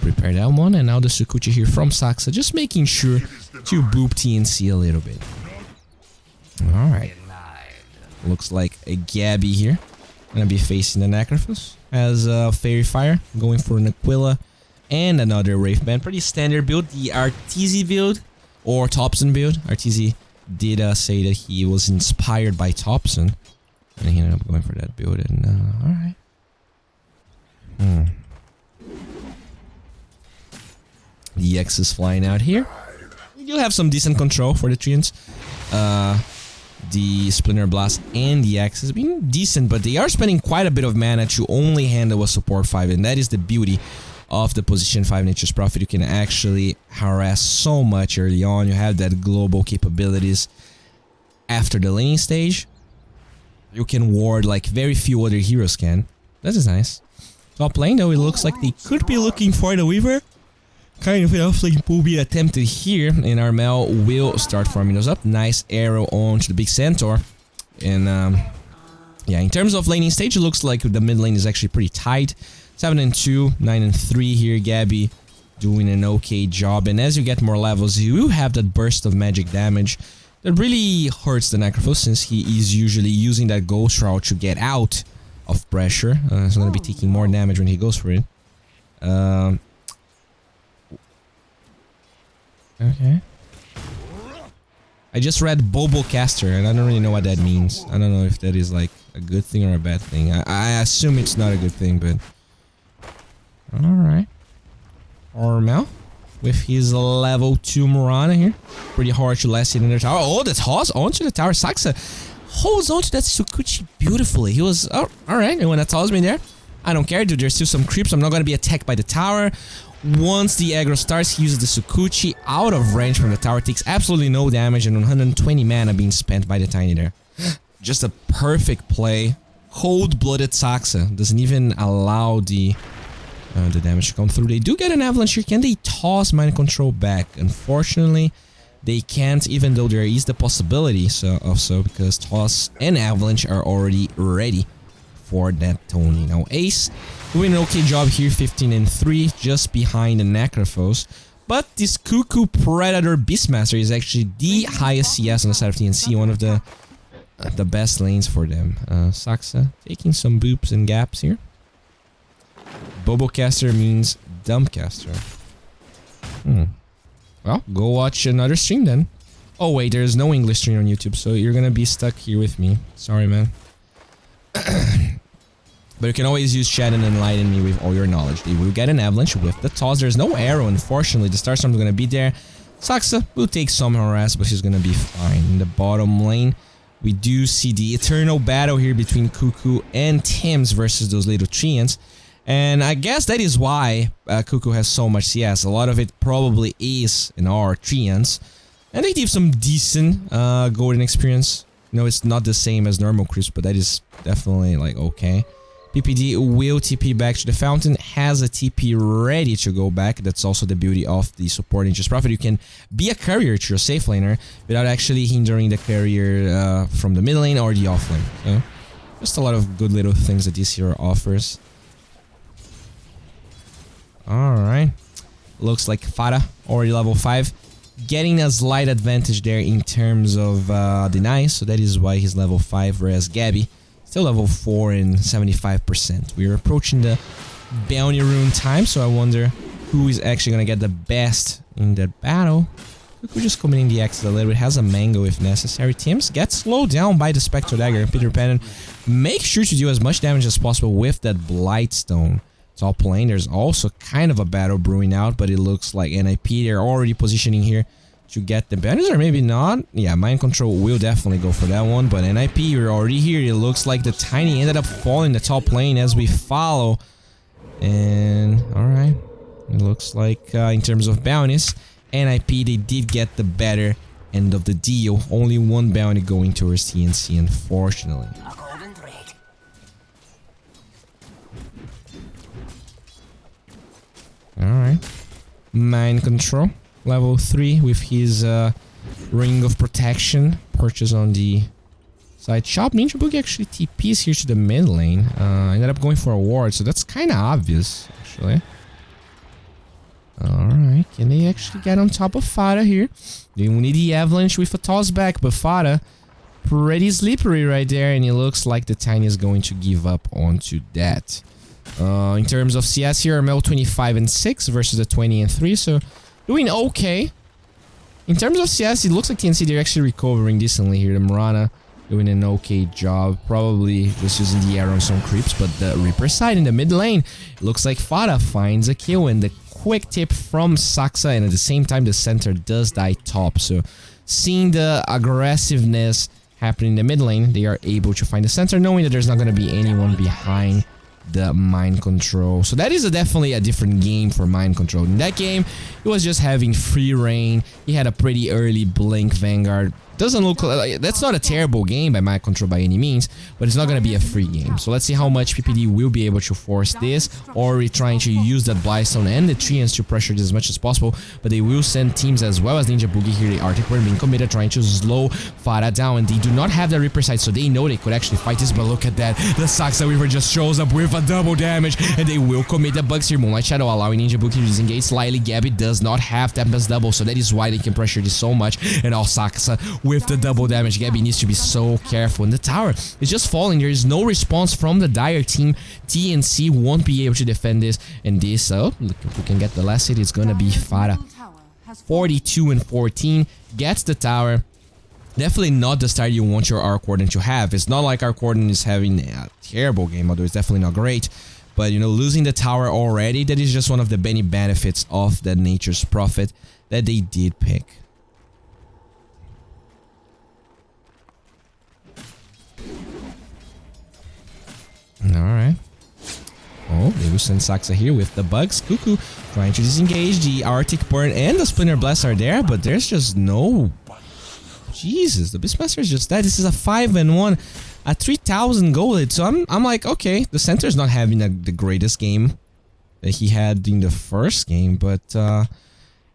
S1: prepare that one. And now the Sukuchi here from Saxa, just making sure to boop TNC a little bit. Alright. Looks like a Gabby here. Gonna be facing the Necrophos. Has Fairy Fire, going for an Aquila and another Wraith Band. Pretty standard build. The Arteezy build, or Thompson build. Arteezy did say that he was inspired by Thompson. And he ended up going for that build. And alright. The X is flying out here. We do have some decent control for the Treants. The Splinter Blast and the X has been decent, but they are spending quite a bit of mana to only handle a support 5, and that is the beauty of the position 5 Nature's Prophet. You can actually harass so much early on. You have that global capabilities. After the laning stage, you can ward like very few other heroes can. That is nice. Top lane though, it looks like they could be looking for the Weaver. Kind of an offlane pull being attempted here, and Armel will start farming those up. Nice arrow onto the big Centaur. And yeah, in terms of laning stage, it looks like the mid lane is actually pretty tight. 7 and 2, 9 and 3 here. Gabby doing an okay job. And as you get more levels, you will have that burst of magic damage that really hurts the Necrophos, since he is usually using that Ghost Route to get out of pressure. He's going to be taking more damage when he goes for it. Okay. I just read Bobo Caster, and I don't really know what that means. I don't know if that is like a good thing or a bad thing. I assume it's not a good thing, but... Alright. Armel with his level 2 Morana here. Pretty hard to last hit in the tower. Oh, the toss onto the tower. Saxa holds onto that Sukuchi beautifully. He was... Oh, alright. And when that toss me there, I don't care, dude. There's still some creeps. I'm not going to be attacked by the tower. Once the aggro starts, he uses the Sukuchi out of range from the tower, takes absolutely no damage, and 120 mana being spent by the Tiny there. Just a perfect play. Cold-blooded Saxa doesn't even allow the damage to come through. They do get an avalanche here. Can they toss mind control back? Unfortunately, they can't, even though there is the possibility because toss and avalanche are already ready for that Tony. Now Ace doing an okay job here, 15 and 3, just behind the Necrophos. But this Cuckoo Predator Beastmaster is actually the highest CS on the side of TNC, one of the best lanes for them. Saxa taking some boops and gaps here. Bobocaster means Dumbcaster. Well, go watch another stream then. Oh wait, there's no English stream on YouTube, so you're gonna be stuck here with me. Sorry, man. But you can always use chat and enlighten me with all your knowledge. They will get an avalanche with the toss. There's no arrow, unfortunately. The Starstorm is going to be there. Saxa will take some harass, but she's going to be fine. In the bottom lane, we do see the eternal battle here between Cuckoo and Thames versus those little treants. And I guess that is why Cuckoo has so much CS. A lot of it probably is in our treants. And they give some decent golden experience. You know, it's not the same as normal creeps, but that is definitely like okay. PPD will TP back to the fountain, has a TP ready to go back. That's also the beauty of the support Nature's Prophet. You can be a carrier to your safe laner without actually hindering the carrier from the mid lane or the off lane. So, just a lot of good little things that this hero offers. Alright. Looks like Farah, already level 5. Getting a slight advantage there in terms of deny, so that is why he's level 5, whereas Gabby still level 4 and 75%. We are approaching the bounty rune time, so I wonder who is actually going to get the best in that battle. We're just committing the X a little bit. Has a mango if necessary. Thames gets slowed down by the Spectral Dagger. Peter Pennant, make sure to do as much damage as possible with that Blightstone. Top lane, there's also kind of a battle brewing out, but it looks like NIP, they're already positioning here to get the banners, or maybe not. Yeah, Mind Control will definitely go for that one, but NIP, you're already here. It looks like the Tiny ended up falling the top lane as we follow. And, alright. It looks like, in terms of bounties, NIP, they did get the better end of the deal. Only one bounty going towards TNC, unfortunately. Mind Control. Level 3 with his Ring of Protection. Purchase on the side shop. Ninja Boogie actually TPs here to the mid lane. Ended up going for a ward, so that's kind of obvious, actually. Alright, can they actually get on top of Fada here? They will need the Avalanche with a toss back, but Fada pretty slippery right there, and it looks like the Tiny is going to give up onto that. In terms of CS here, Armel 25 and 6 versus the 20 and 3, so doing okay. In terms of CS, it looks like TNC they're actually recovering decently here. The Murana doing an okay job, probably just using the arrow on some creeps, but the Reaper side in the mid lane, it looks like Fada finds a kill, and the quick tip from Saxa, and at the same time the center does die top, so seeing the aggressiveness happening in the mid lane, they are able to find the center, knowing that there's not going to be anyone behind the Mind Control. So that is definitely a different game for Mind Control. In that game, it was just having free reign. He had a pretty early Blink Vanguard. Doesn't look like... That's not a terrible game by Mind Control by any means, but it's not going to be a free game. So let's see how much PPD will be able to force this, or we're trying to use that Blightstone and the Treants to pressure this as much as possible, but they will send teams as well as Ninja Boogie here. The Arctic Bird being committed, trying to slow Fada down, and they do not have the Reaper side, so they know they could actually fight this, but look at that. The Saxa Weaver just shows up with a double damage, and they will commit the bugs here. Moonlight Shadow allowing Ninja Boogie to disengage slightly. Gabby does not have Tempest double, so that is why they can pressure this so much, and all Saxa with the double damage. Gabby needs to be so careful, and the tower is just falling. There is no response from the Dire team. TNC won't be able to defend this, and this, look, if we can get the last hit, it's gonna be Fada. 42 and 14, gets the tower. Definitely not the start you want your Arc Warden to have. It's not like Arc Warden is having a terrible game, although it's definitely not great. But, you know, losing the tower already, that is just one of the many benefits of the Nature's Prophet that they did pick. Alright. Oh, they will send Saxa here with the bugs. Cuckoo trying to disengage. The Arctic Burn and the Splinter Blast are there, but there's just no... Jesus, the Beastmaster is just dead. This is a 5-1 at 3,000 gold. So I'm like, okay, the center is not having the greatest game that he had in the first game, but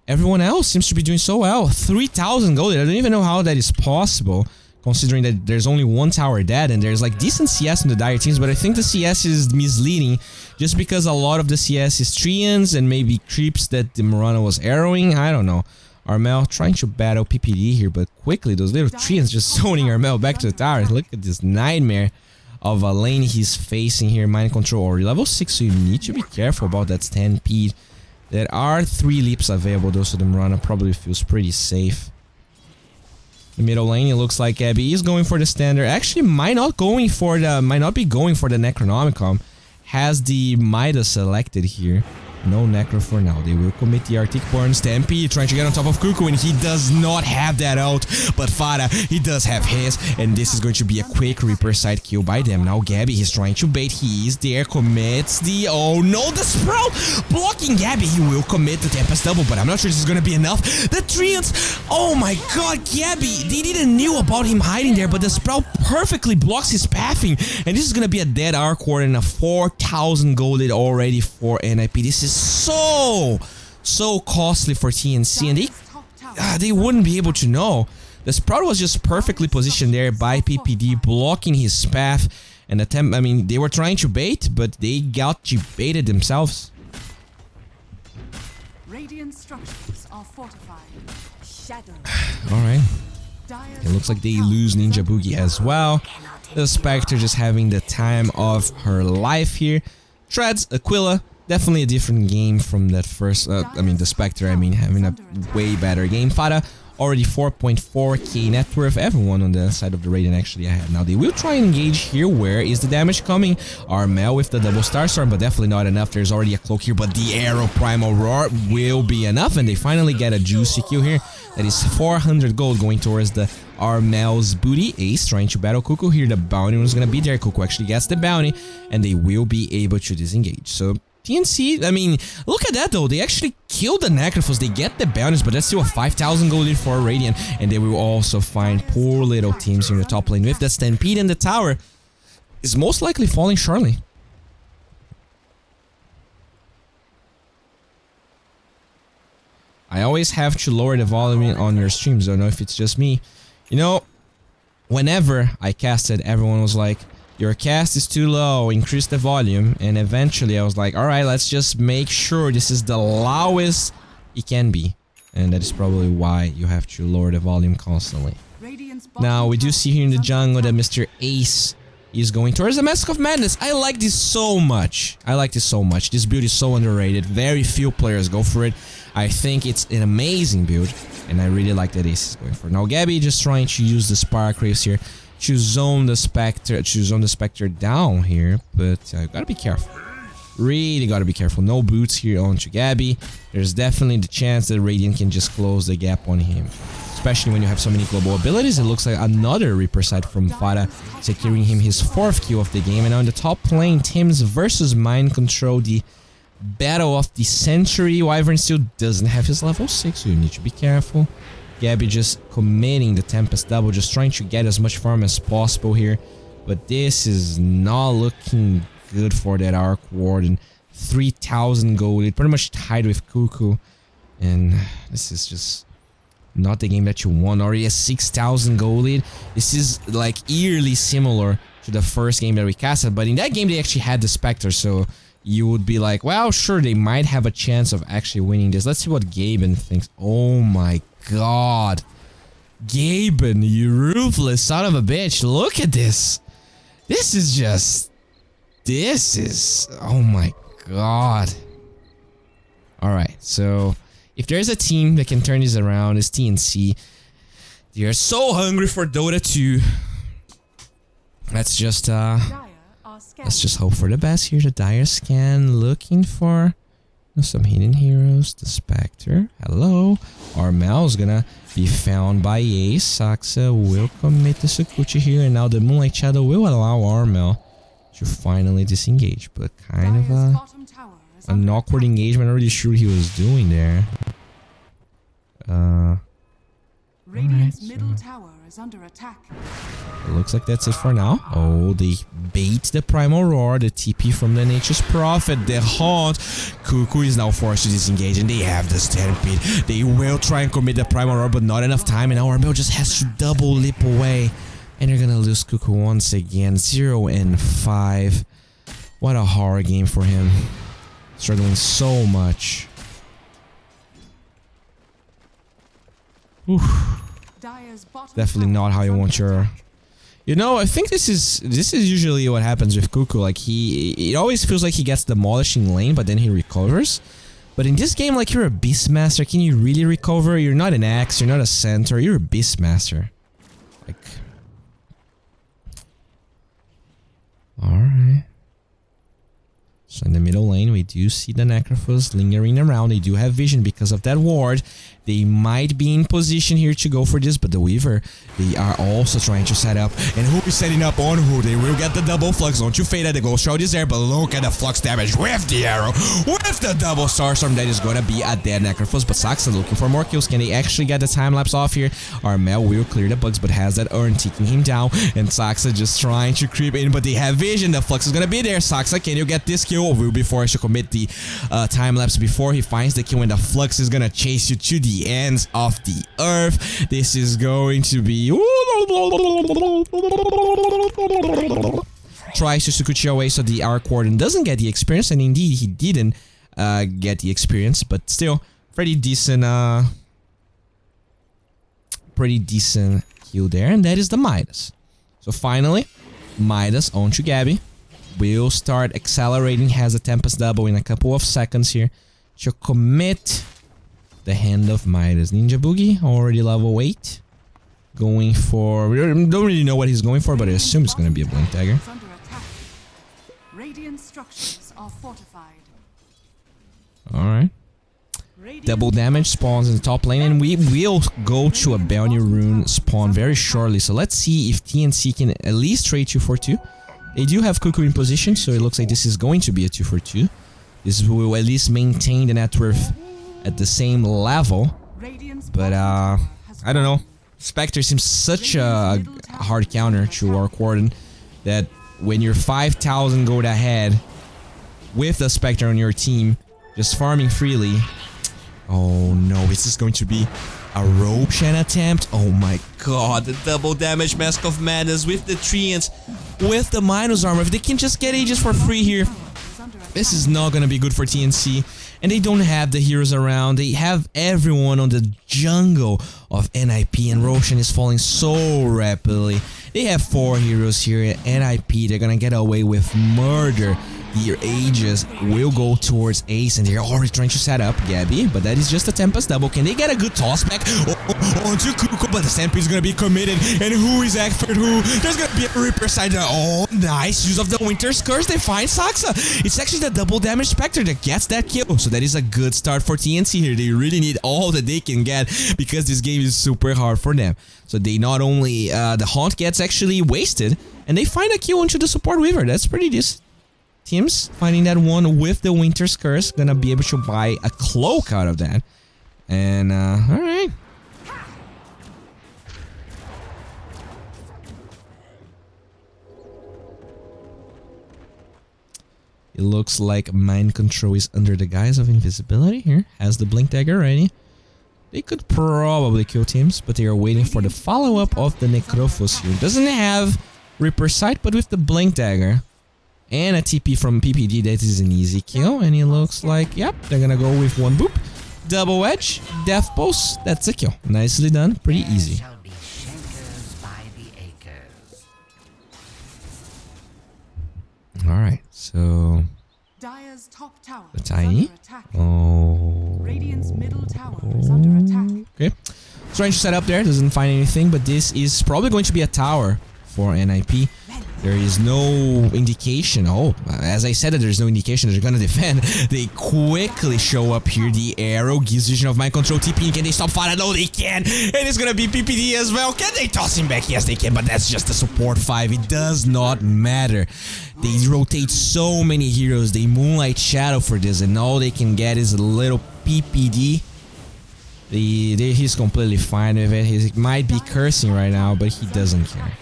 S1: everyone else seems to be doing so well. 3,000 gold. I don't even know how that is possible, considering that there's only one tower dead and there's like decent CS in the Dire teams, but I think the CS is misleading just because a lot of the CS is Treants and maybe creeps that the Murana was arrowing. I don't know. Armel trying to battle PPD here, but quickly those little Treants just zoning Armel back to the tower. Look at this nightmare of a lane he's facing here. Mind Control already level 6, so you need to be careful about that stampede. There are 3 leaps available though, so the Murana probably feels pretty safe. The middle lane, it looks like Abby is going for the standard. Actually, might not be going for the Necronomicon. Has the Midas selected here. No Necro for now. They will commit the Arctic Burn. Stampede trying to get on top of Cuckoo, and he does not have that out. But Fada, he does have his, and this is going to be a quick Reaper side kill by them. Now Gabby, he's trying to bait. He is there, commits the... Oh no, the Sprout blocking Gabby. He will commit the Tempest double, but I'm not sure this is going to be enough. The Treants, oh my god, Gabby, they didn't knew about him hiding there, but the Sprout perfectly blocks his pathing, and this is going to be a dead Arc Warden, a 4,000 golded already for NIP. This is so costly for TNC, and they wouldn't be able to know. The Sprout was just perfectly positioned there by PPD, blocking his path, and they were trying to bait, but they got baited themselves.
S2: Radiant structures are fortified. Shadow.
S1: Alright. It looks like they lose Ninja Boogie as well. The Spectre just having the time of her life here. Treads, Aquila. Definitely a different game from that first, the Spectre, having a way better game. Fada, already 4.4k net worth. Everyone on the side of the Radiant actually ahead. Now they will try and engage here. Where is the damage coming? Armel with the double Starstorm, but definitely not enough. There's already a cloak here, but the Arrow Primal Roar will be enough, and they finally get a juicy kill here. That is 400 gold going towards the Armel's booty. Ace trying to battle Cuckoo here. The bounty was gonna be there. Cuckoo actually gets the bounty, and they will be able to disengage. So TNC, look at that though. They actually killed the Necrophos. They get the bounties, but that's still a 5,000 gold lead for Radiant. And they will also find poor little teams in the top lane with the Stampede, and the tower is most likely falling shortly. I always have to lower the volume on your streams. Don't know if it's just me. You know, whenever I casted, everyone was like, your cast is too low, increase the volume. And eventually I was like, alright, let's just make sure this is the lowest it can be. And that is probably why you have to lower the volume constantly. Now, we do see here in the jungle that Mr. Ace is going towards the Mask of Madness. I like this so much. I like this so much. This build is so underrated. Very few players go for it. I think it's an amazing build, and I really like that Ace is going for it. Now, Gabby just trying to use the Spark Raves here to zone the Spectre down here, but gotta be careful. Really gotta be careful. No boots here onto Gabby. There's definitely the chance that Radiant can just close the gap on him. Especially when you have so many global abilities. It looks like another Reaper side from Fada, securing him his 4th kill of the game. And on the top lane, Tim's versus Mind Control, the battle of the century. Wyvern still doesn't have his level 6, so you need to be careful. Gabby just committing the Tempest double, just trying to get as much farm as possible here. But this is not looking good for that Arc Warden. 3,000 gold, it pretty much tied with Cuckoo. And this is just not the game that you want. Already a 6,000 gold lead. This is like eerily similar to the first game that we casted, but in that game they actually had the Spectre, so you would be like, well, sure, they might have a chance of actually winning this. Let's see what Gaben thinks. Oh my god. Gaben, you ruthless son of a bitch. Look at this. This is just... This is... Oh my god. Alright, so... If there's a team that can turn this around, it's TNC. They are so hungry for Dota 2. Let's just hope for the best here. The Dire scan, looking for some hidden heroes. The Spectre, hello. Armel's gonna be found by Ace. Saxa will commit the Sakuchi here, and now the Moonlight Shadow will allow Armel to finally disengage. But kind of an awkward engagement. Not really sure what he was doing there.
S2: Radiant's middle tower is under attack.
S1: It looks like that's it for now. Oh, they bait the Primal Roar, the TP from the Nature's Prophet, the Haunt. Cuckoo is now forced to disengage, and they have the Stampede. They will try and commit the Primal Roar, but not enough time, and now Armel just has to double leap away. And they're gonna lose Cuckoo once again. 0-5. What a horror game for him. Struggling so much. Oof. Definitely not how you want your... You know, I think this is usually what happens with Cuckoo. Like, it always feels like he gets demolished in lane, but then he recovers. But in this game, like, you're a Beastmaster. Can you really recover? You're not an Axe, you're not a Centaur, you're a Beastmaster. Like... Alright. So in the middle lane, we do see the Necrophos lingering around. They do have vision because of that ward. They might be in position here to go for this, but the Weaver, they are also trying to set up. And who is setting up on who? They will get the double flux. Don't you fade that the Ghost Shroud is there, but look at the flux damage with the arrow. With the double Starstorm, that is gonna be a dead Necrophos. But Saxa looking for more kills. Can they actually get the time lapse off here? Armel will clear the bugs, but has that urn taking him down. And Saxa just trying to creep in, but they have vision. The flux is gonna be there. Saxa, can you get this kill? Or will be forced to commit the time lapse before he finds the kill, and the flux is gonna chase you to the ends of the earth. This is going to be... Tries to Sukuchi away so the Arc Warden doesn't get the experience, and indeed he didn't get the experience, but still pretty decent kill there, and that is the Midas. So finally, Midas onto Gabby. Will start accelerating, has a Tempest double in a couple of seconds here to commit the Hand of Midas. Ninja Boogie, already level 8. Going for... We don't really know what he's going for, but I assume it's going to be a Blink Dagger.
S2: Radiant structures are fortified.
S1: Alright. Double damage spawns in the top lane, and we will go to a Bounty Rune spawn very shortly. So let's see if TNC can at least trade 2 for 2. They do have Cuckoo in position, so it looks like this is going to be a 2 for 2. This will at least maintain the net worth at the same level. But, I don't know. Spectre seems such a hard counter to Arc Warden that when you're 5,000 gold ahead with the Spectre on your team, just farming freely, Oh no, is this going to be a Roshan attempt? Oh my god, the double damage Mask of Madness with the treants, with the minus armor. If they can just get Aegis for free here, this is not gonna be good for TNC. And they don't have the heroes around. They have everyone on the jungle of NIP, and Roshan is falling so rapidly. They have 4 heroes here at NIP. They're gonna get away with murder. Their Aegis will go towards Ace, and they're already trying to set up Gabby, but that is just a Tempest double. Can they get a good toss back? Onto Kuko, but the Stampede is gonna be committed, and who is after who? There's gonna be a Reaper side. Oh, nice use of the Winter's Curse. They find Saxa. It's actually the double damage Spectre that gets that kill, so that is a good start for TNC here. They really need all that they can get because this game is super hard for them. So they not only the Haunt gets actually wasted, and they find a kill into the Support Weaver. That's pretty decent. Teams finding that one with the Winter's Curse, gonna be able to buy a cloak out of that. And alright. It looks like Mind Control is under the guise of invisibility here. Has the Blink Dagger ready. They could probably kill teams, but they are waiting for the follow-up of the Necrophos here. Doesn't have Reaper Sight, but with the Blink Dagger and a TP from PPD, that is an easy kill. And it looks like, yep, they're gonna go with one boop. Double Edge, Death Pulse, that's a kill. Nicely done, pretty easy. Alright, so
S2: Dire's top tower
S1: the
S2: is
S1: Tiny.
S2: under attack.
S1: Oh.
S2: Radiant's middle tower is under attack.
S1: Okay. Strange setup there, doesn't find anything, but this is probably going to be a tower for NIP. There is no indication. Oh, as I said, there's no indication that they're gonna defend. They quickly show up here. The arrow gives vision of Mind Control TP. Can they stop Fada? No, they can. And it's gonna be PPD as well. Can they toss him back? Yes, they can, but that's just a support 5. It does not matter. They rotate so many heroes. They Moonlight Shadow for this, and all they can get is a little PPD. He's completely fine with it. He might be cursing right now, but he doesn't care.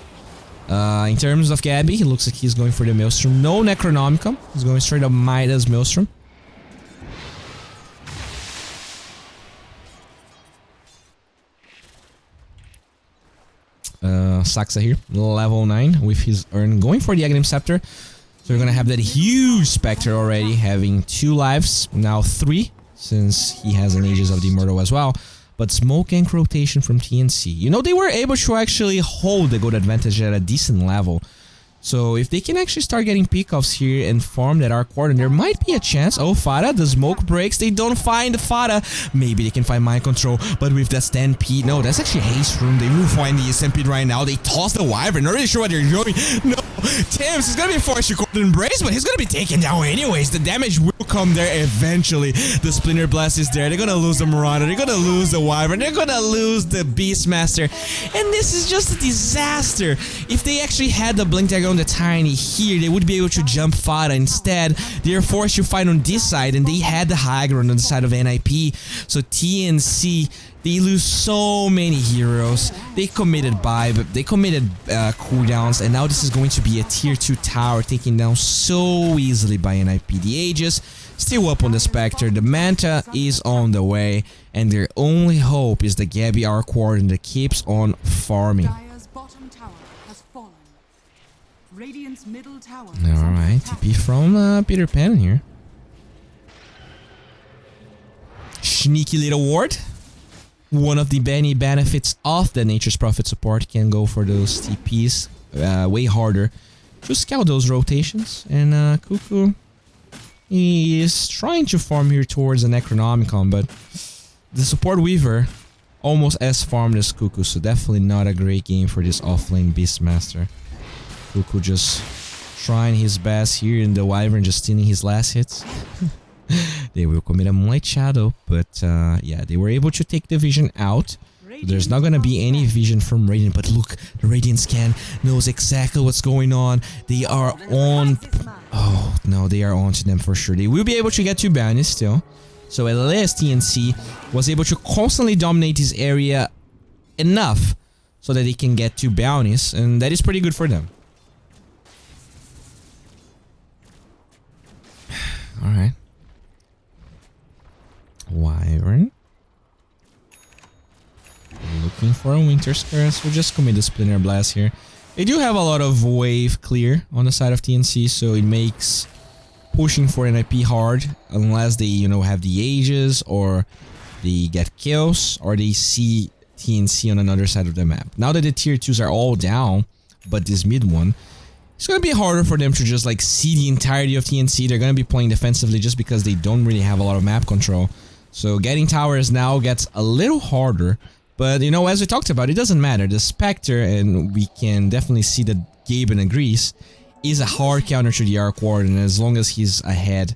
S1: In terms of Gabby, he looks like he's going for the Maelstrom. No Necronomicon. He's going straight up Midas Maelstrom. Saxa here, level 9 with his Urn, going for the Aghanim Scepter. So we're gonna have that huge Spectre already, having 2 lives, now 3, since he has an Aegis of the Immortal as well. But Smoke Ink rotation from TNC. You know, they were able to actually hold the gold advantage at a decent level. So if they can actually start getting pickoffs here and farm that Arc Warden, there might be a chance. Oh, Fada, the smoke breaks. They don't find Fada. Maybe they can find Mind Control, but with that Stampede, no, that's actually Haste Room. They will find the Stampede right now. They toss the Wyvern. Not really sure what they're doing. No, Tims is gonna be forced to Golden Embrace, but he's gonna be taken down anyways. The damage will come there eventually. The Splinter Blast is there. They're gonna lose the Marauder. They're gonna lose the Wyvern. They're gonna lose the Beastmaster. And this is just a disaster. If they actually had the Blink Dagger on the Tiny here, they would be able to jump Fada. Instead, they're forced to fight on this side, and they had the high ground on the side of NIP. So TNC, they lose so many heroes. They committed buy, but they committed cooldowns, and now this is going to be a tier 2 tower taken down so easily by NIP. The Aegis still up on the Spectre. The Manta is on the way, and their only hope is the Gabby Arc Warden that keeps on farming.
S2: Dire's bottom tower has fallen. Radiant's middle tower is
S1: All
S2: under
S1: right,
S2: attack.
S1: TP from Peter Pan here. Sneaky little ward. One of the many benefits of the Nature's Prophet support can go for those TPs way harder to scout those rotations. And Cuckoo, he is trying to farm here towards the Necronomicon, but the support Weaver almost as farmed as Cuckoo, so definitely not a great game for this offlane Beastmaster. Cuckoo just trying his best here, and the Wyvern just stealing his last hits. They will commit a Moonlight Shadow, but yeah, they were able to take the vision out. So there's not gonna be any vision from Radiant, but look, the Radiant scan knows exactly what's going on. They are on. Oh no, they are on to them for sure. They will be able to get 2 bounties still. So at least TNC was able to constantly dominate this area enough so that they can get 2 bounties, and that is pretty good for them. All right. Wyvern for a Winter's Curse. We'll just commit the Splinter Blast here. They do have a lot of wave clear on the side of TNC, so it makes pushing for NIP hard unless they, you know, have the Ages or they get kills or they see TNC on another side of the map. Now that the tier 2s are all down, but this mid one, it's gonna be harder for them to just like see the entirety of TNC. They're gonna be playing defensively just because they don't really have a lot of map control. So getting towers now gets a little harder. But you know, as we talked about, it doesn't matter. The Spectre, and we can definitely see that Gaben agrees, is a hard counter to the Arc Warden. As long as he's ahead,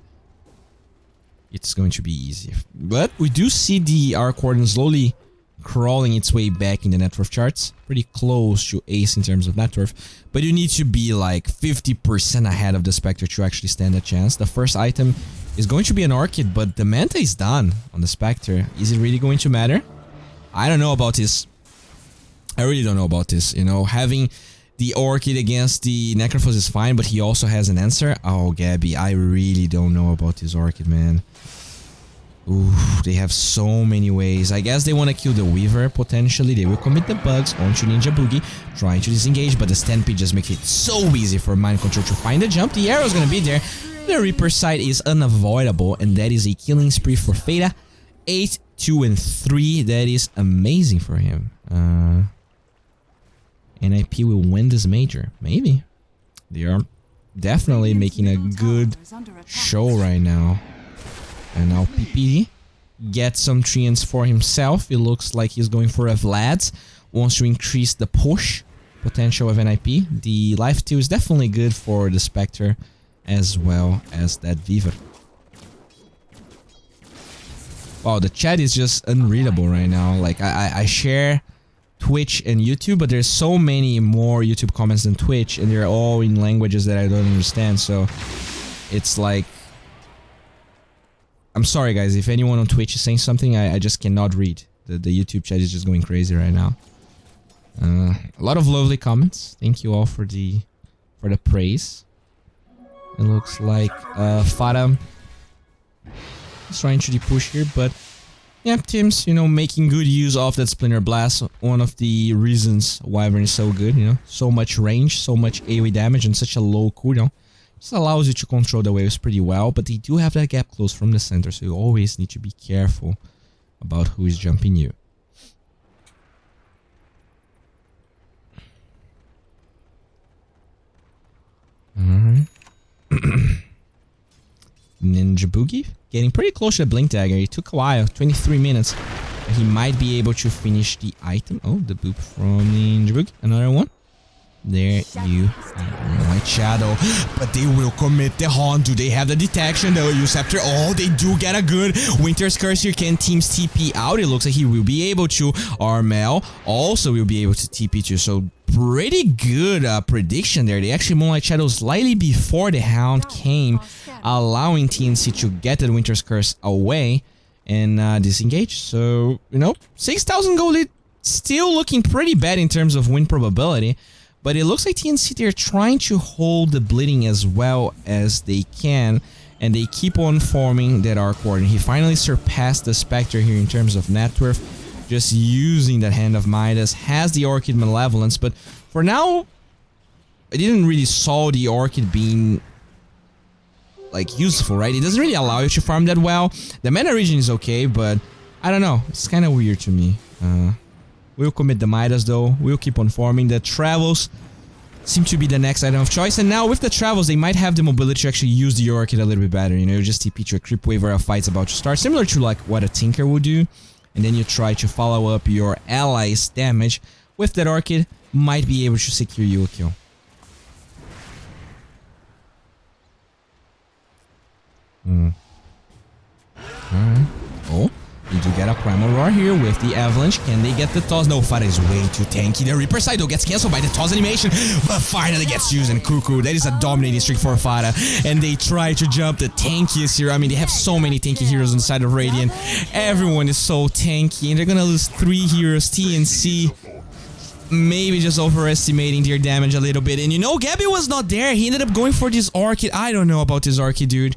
S1: it's going to be easy. But we do see the Arc Warden slowly crawling its way back in the net worth charts. Pretty close to ace in terms of net worth. But you need to be like 50% ahead of the Spectre to actually stand a chance. The first item is going to be an Orchid, but the Manta is done on the Spectre. Is it really going to matter? I don't know about this. I really don't know about this. You know, having the Orchid against the Necrophos is fine, but he also has an answer. Oh, Gabby, I really don't know about this Orchid, man. Ooh, they have so many ways. I guess they want to kill the Weaver, potentially. They will commit the bugs onto Ninja Boogie, trying to disengage, but the Stampede just makes it so easy for Mind Control to find the jump. The arrow's gonna be there. The Reaper side is unavoidable, and that is a killing spree for Feta. 8, 2, and 3. That is amazing for him. NIP will win this major. Maybe. They are definitely making a good show right now. And now PP gets some treants for himself. It looks like he's going for a Vlad's. Wants to increase the push potential of NIP. The life steal is definitely good for the Spectre as well as that Weaver. Wow, the chat is just unreadable right now. Like, I share Twitch and YouTube, but there's so many more YouTube comments than Twitch, and they're all in languages that I don't understand, so it's like... I'm sorry guys, if anyone on Twitch is saying something, I just cannot read. The YouTube chat is just going crazy right now. A lot of lovely comments. Thank you all for the praise. It looks like Fata is trying to push here, but yeah, Tim's, you know, making good use of that Splinter Blast. One of the reasons Wyvern is so good, you know, so much range, so much AoE damage, and such a low cooldown. This allows you to control the waves pretty well, but they do have that gap close from the center, so you always need to be careful about who is jumping you. Alright. Ninja Boogie getting pretty close to the Blink Dagger. It took a while, 23 minutes. But he might be able to finish the item. Oh, the boop from Ninja Boogie. Another one. There you are. White Shadow. But they will commit the haunt. Do they have the detection? They'll use Scepter. Oh, they do get a good Winter's Curse here. Can Teams TP out? It looks like he will be able to. Armel also will be able to TP too. So pretty good prediction there. They actually Moonlight Shadow slightly before the Hound came, allowing TNC to get the Winter's Curse away and disengage. So, you know, 6,000 gold lead, still looking pretty bad in terms of win probability. But it looks like TNC, they're trying to hold the bleeding as well as they can. And they keep on forming that Arc Warden. He finally surpassed the Spectre here in terms of net worth. Just using that Hand of Midas. Has the Orchid Malevolence. But for now, I didn't really saw the Orchid being like useful, right? It doesn't really allow you to farm that well. The mana region is okay, but I don't know. It's kind of weird to me. We'll commit the Midas though. We'll keep on farming. The Travels seem to be the next item of choice. And now with the Travels, they might have the mobility to actually use the Orchid a little bit better. You know, you just TP to a creep wave where a fight's about to start. Similar to like what a Tinker would do. And then you try to follow up your allies' damage. With that Orchid, might be able to secure you a kill. Alright. Oh. You do get a Primal Roar here with the Avalanche. Can they get the toss? No, Fata is way too tanky. The Reaper side though gets cancelled by the toss animation, but finally gets used. And Cuckoo, that is a dominating streak for Fata. And they try to jump the tankiest here. I mean, they have so many tanky heroes on the side of Radiant. Everyone is so tanky, and they're gonna lose 3 heroes. TNC maybe just overestimating their damage a little bit. And you know, Gabby was not there. He ended up going for this Orchid. I don't know about this Orchid, dude.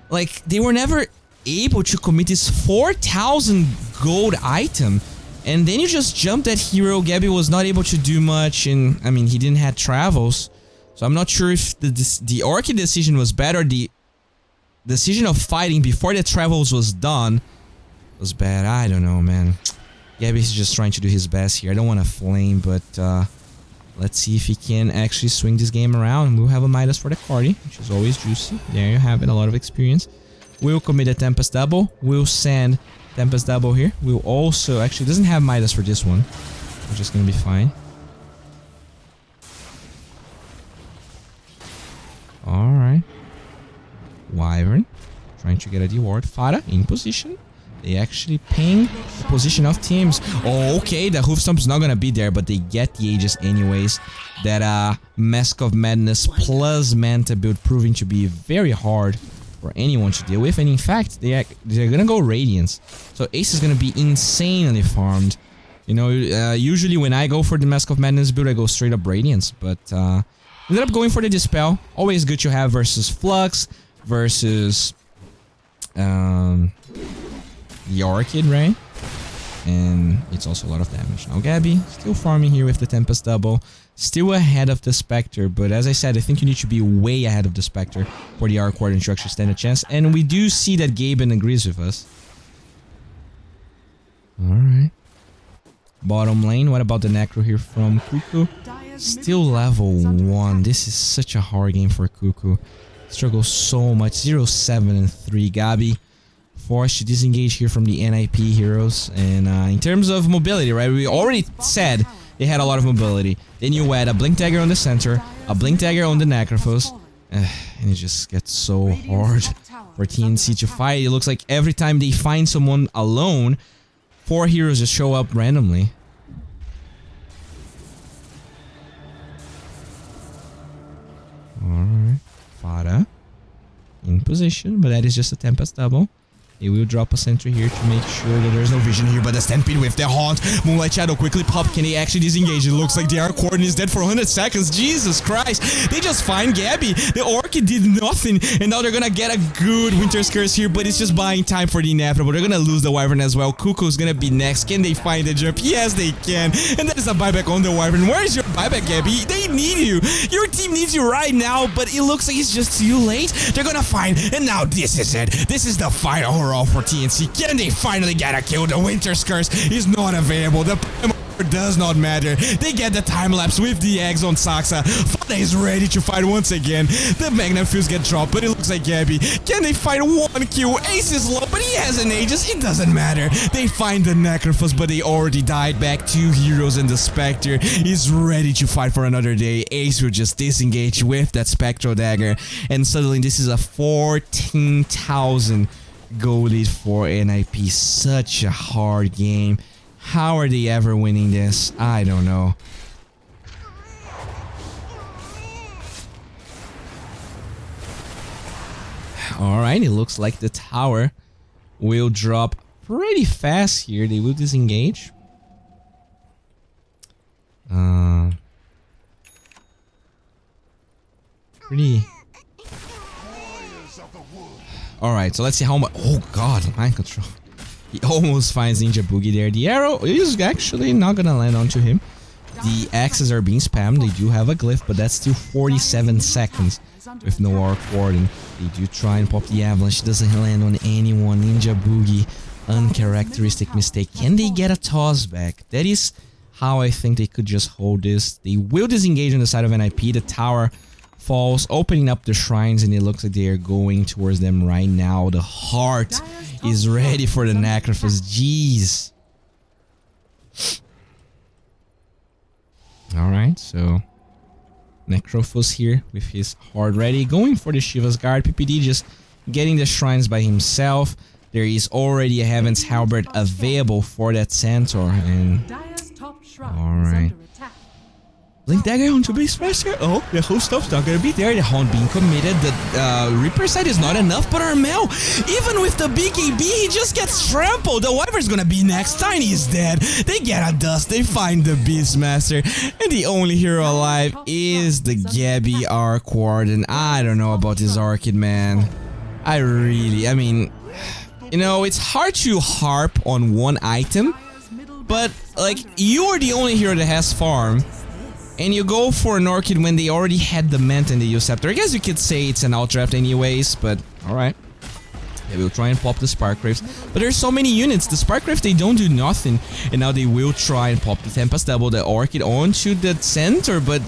S1: Like, they were never able to commit this 4,000 gold item And then you just jump that hero. Gabby was not able to do much, and I mean, he didn't have travels. So I'm not sure if the Orchid decision was bad or the decision of fighting before the travels was done was bad. I don't know, man. Gabby's just trying to do his best here. I don't want to flame, but let's see if he can actually swing this game around. We'll have a Midas for the party, which is always juicy. There you have it, a lot of experience. We'll commit a Tempest Double. We'll send Tempest Double here. We'll also... Actually, doesn't have Midas for this one. We're just gonna be fine. Alright. Wyvern. Trying to get a reward. Farah in position. They actually ping the position of teams. Oh, okay. The Hoof Stomp's not gonna be there, but they get the Aegis anyways. That Mask of Madness plus Manta build proving to be very hard for anyone to deal with. And in fact, they're gonna go Radiance. So Ace is gonna be insanely farmed. You know, usually when I go for the Mask of Madness build, I go straight up Radiance. But ended up going for the Dispel. Always good to have versus Flux, versus the Orchid, right? And it's also a lot of damage. Now Gabby, still farming here with the Tempest Double. Still ahead of the Spectre, but as I said, I think you need to be way ahead of the Spectre for the Arc Warden to actually stand a chance. And we do see that Gaben agrees with us. Alright. Bottom lane, what about the Necro here from Cuckoo? Still level 1. This is such a hard game for Cuckoo. Struggles so much. 0-7 and 3. Gabi forced to disengage here from the NIP heroes. And in terms of mobility, right, we already said they had a lot of mobility. Then you add a Blink Dagger on the center, a Blink Dagger on the Necrophos, and it just gets so hard for TNC to fight. It looks like every time they find someone alone, 4 heroes just show up randomly. Alright, Farah in position, but that is just a Tempest Double. They will drop a sentry here to make sure that there's no vision here, but the Stampede with the Haunt. Moonlight Shadow quickly pop. Can they actually disengage? It looks like the Arc Warden is dead for 100 seconds. Jesus Christ. They just find Gabby. The Orchid did nothing, and now they're gonna get a good Winter's Curse here, but it's just buying time for the inevitable. They're gonna lose the Wyvern as well. Cuckoo's gonna be next. Can they find the jump? Yes, they can. And that is a buyback on the Wyvern. Where is your buyback, Gabby? They need you. Your team needs you right now, but it looks like it's just too late. They're gonna find, and now this is it. This is the final hurrah for TNC. Can they finally get a kill? The Winter's Curse is not available. The does not matter. They get the time lapse with the eggs on Saxa. Fada is ready to fight once again. The Magnum Fuse get dropped, but it looks like Gabby. Can they find one kill? Ace is low, but he has an Aegis. It doesn't matter. They find the Necrophos, but they already died back. 2 heroes, and the Spectre is ready to fight for another day. Ace will just disengage with that Spectral Dagger, and suddenly this is a 14,000 goal lead for NIP. Such a hard game. How are they ever winning this? I don't know. Alright, it looks like the tower will drop pretty fast here. They will disengage. Pretty... Alright, so let's see how much... Oh god, mind control. He almost finds Ninja Boogie there. The arrow is actually not gonna land onto him. The axes are being spammed. They do have a glyph, but that's still 47 seconds with no Arc Warden. They do try and pop the avalanche. Doesn't land on anyone. Ninja Boogie, uncharacteristic mistake. Can they get a toss back? That is how I think they could just hold this. They will disengage on the side of NIP. The tower falls, opening up the shrines, and it looks like they are going towards them right now. The heart is ready for the Necrophos. Jeez. Alright, so Necrophos here with his heart ready, going for the Shiva's Guard. PPD just getting the shrines by himself. There is already a Heaven's Halberd available for that Centaur, and alright. Blink Dagger onto Beastmaster. Oh, the Hoof Stomp's not gonna be there. The Hound being committed. The Reaper side is not enough, but Armel, even with the BKB, he just gets trampled. The Wyvern's gonna be next. Tiny is dead. They get a dust. They find the Beastmaster. And the only hero alive is the Gabby Arc Warden. I don't know about this Orchid, man. I mean, you know, it's hard to harp on one item, But like, you are the only hero that has farm, and you go for an Orchid when they already had the Mant and the Uceptor. I guess you could say it's an outdraft anyways, but alright. They will try and pop the Sparkcraves, but there's so many units. The Sparkcraves, they don't do nothing, and now they will try and pop the Tempest Double, the Orchid onto the center, but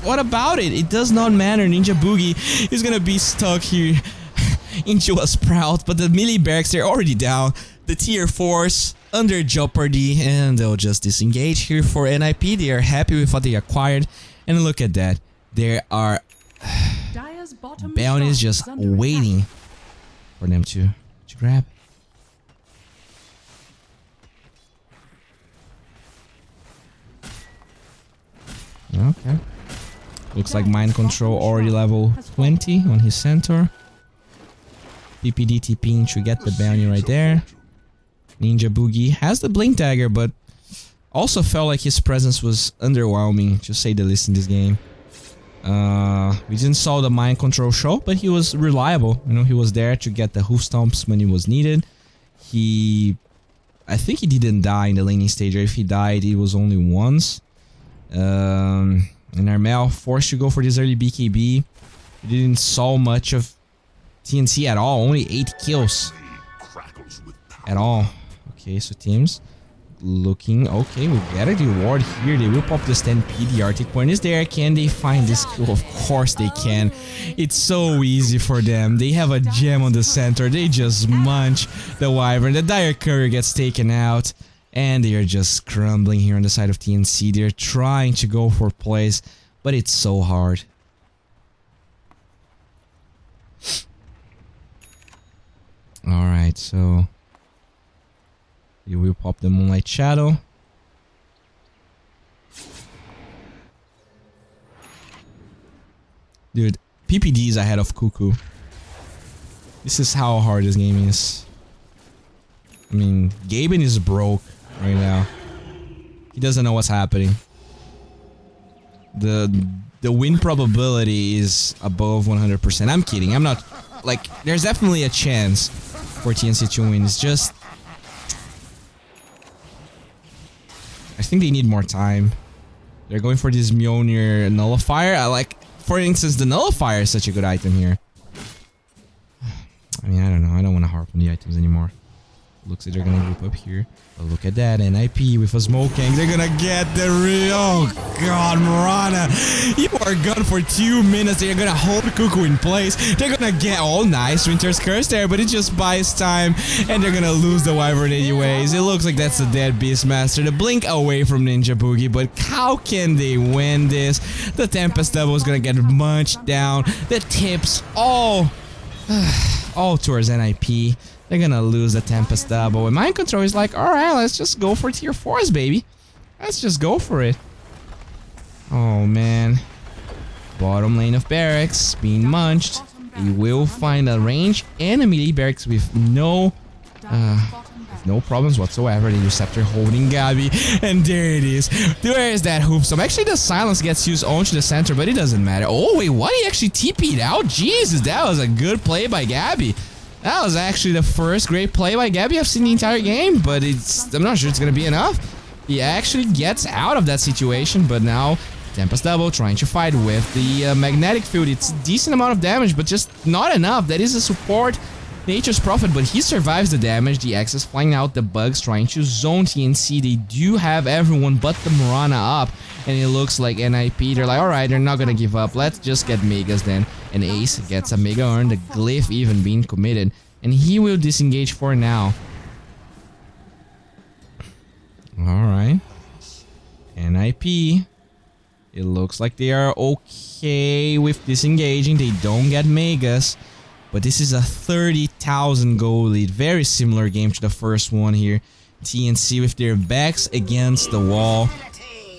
S1: what about it? It does not matter. Ninja Boogie is gonna be stuck here into a Sprout, but the melee barracks, they're already down. The tier 4s under jeopardy, and they'll just disengage here for NIP. They are happy with what they acquired, and look at that. There are bounties just waiting for them to grab. Okay. Looks like mind control already level 20 on his centaur. PPD TPing to get the bounty right there. Ninja Boogie has the blink dagger, but also felt like his presence was underwhelming, to say the least, in this game. We didn't saw the mind control show, but he was reliable. You know, he was there to get the hoof stomps when it was needed. I think he didn't die in the laning stage, or if he died, it was only once. And Armel forced to go for this early BKB. He didn't saw much of TNC at all, only 8 kills at all. Okay, so teams looking okay. We get a reward here. They will pop the stampede. The Arctic point is there. Can they find this kill? Of course they can. It's so easy for them. They have a gem on the center. They just munch the Wyvern. The Dire Courier gets taken out, and they are just crumbling here on the side of TNC. They're trying to go for plays, but it's so hard. Alright, so you will pop the Moonlight Shadow. Dude, PPD is ahead of Cuckoo. This is how hard this game is. I mean, Gaben is broke right now. He doesn't know what's happening. The win probability is above 100%. I'm kidding. I'm not... Like, there's definitely a chance for TNC to win. It's just... I think they need more time. They're going for this Mjolnir Nullifier. I like... For instance, the Nullifier is such a good item here. I mean, I don't know. I don't want to harp on the items anymore. Looks like they're gonna group up here. But look at that, NIP with a smoking. They're gonna get the real... Oh god, Marana. You are gone for 2 minutes. They're gonna hold Cuckoo in place. They're gonna get... Oh, nice. Winter's Curse there, but it just buys time. And they're gonna lose the Wyvern anyways. It looks like that's a dead Beastmaster. The blink away from Ninja Boogie, but how can they win this? The Tempest Devil is gonna get munched down. The tips all towards NIP. They're gonna lose the Tempest Double. And Mind Control is like, alright, let's just go for tier 4s, baby. Let's just go for it. Oh, man. Bottom lane of barracks being munched. They will find a range and a melee barracks with no problems whatsoever. The Uceptor holding Gabby. And there it is. Where is that hoof stomp? Actually, the silence gets used onto the center, but it doesn't matter. Oh, wait, what? He actually TP'd out? Jesus, that was a good play by Gabby. That was actually the first great play by Gabby I've seen the entire game, but I'm not sure it's gonna be enough. He actually gets out of that situation, but now Tempest Double trying to fight with the magnetic field. It's a decent amount of damage, but just not enough. That is a support Nature's Prophet, but he survives the damage. The X is flying out, the Bugs trying to zone TNC. They do have everyone but the Marana up, and it looks like NIP, they're like, alright, they're not gonna give up. Let's just get Megas then. And Ace gets a Mega Urn, the Glyph even being committed, and he will disengage for now. Alright. NIP. It looks like they are okay with disengaging. They don't get Megas. But this is a 30,000 gold lead. Very similar game to the first one here. TNC with their backs against the wall.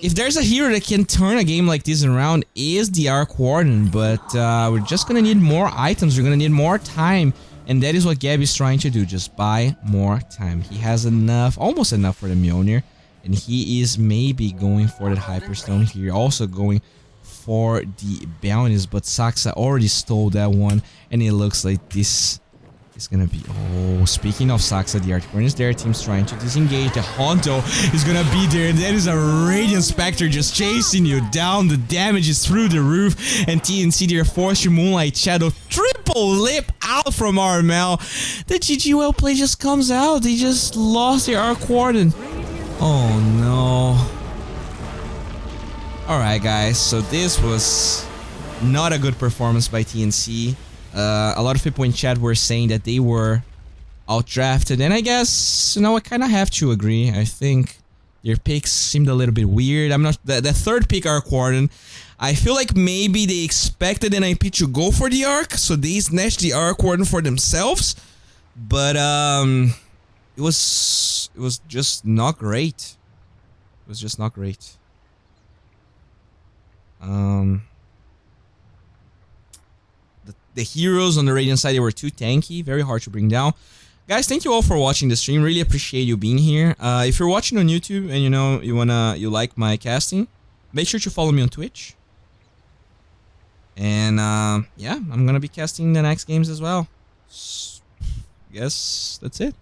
S1: If there's a hero that can turn a game like this around, is the Arc Warden. But we're just gonna need more items. We're gonna need more time. And that is what Gabby's trying to do. Just buy more time. He has enough, almost enough for the Mjolnir. And he is maybe going for that Hyperstone here. Also going for the bounties, but Saxa already stole that one, and it looks like this is gonna be... Oh, speaking of Saxa, the Arctic is there. Team's trying to disengage. The Honto is gonna be there. There is a Radiant Spectre just chasing you down. The damage is through the roof. And TNC there forced your Moonlight Shadow. Triple lip out from Armel. The GG well play just comes out. They just lost their Arc Warden. Oh no. Alright guys, so this was not a good performance by TNC. A lot of people in chat were saying that they were outdrafted, and I guess, you know, I kind of have to agree. I think their picks seemed a little bit weird. I'm not... The third pick, Arc Warden, I feel like maybe they expected NIP to go for the Arc, so they snatched the Arc Warden for themselves. But, it was just not great. It was just not great. The heroes on the Radiant side, they were too tanky, very hard to bring down. Guys, thank you all for watching the stream. Really appreciate you being here. If you're watching on YouTube and you like my casting, make sure to follow me on Twitch. And yeah, I'm gonna be casting the next games as well. I guess that's it.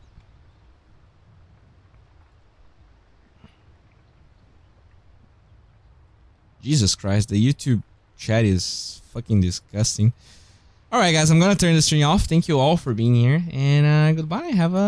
S1: Jesus Christ, the YouTube chat is fucking disgusting. Alright guys, I'm gonna turn the stream off. Thank you all for being here, and goodbye. Have a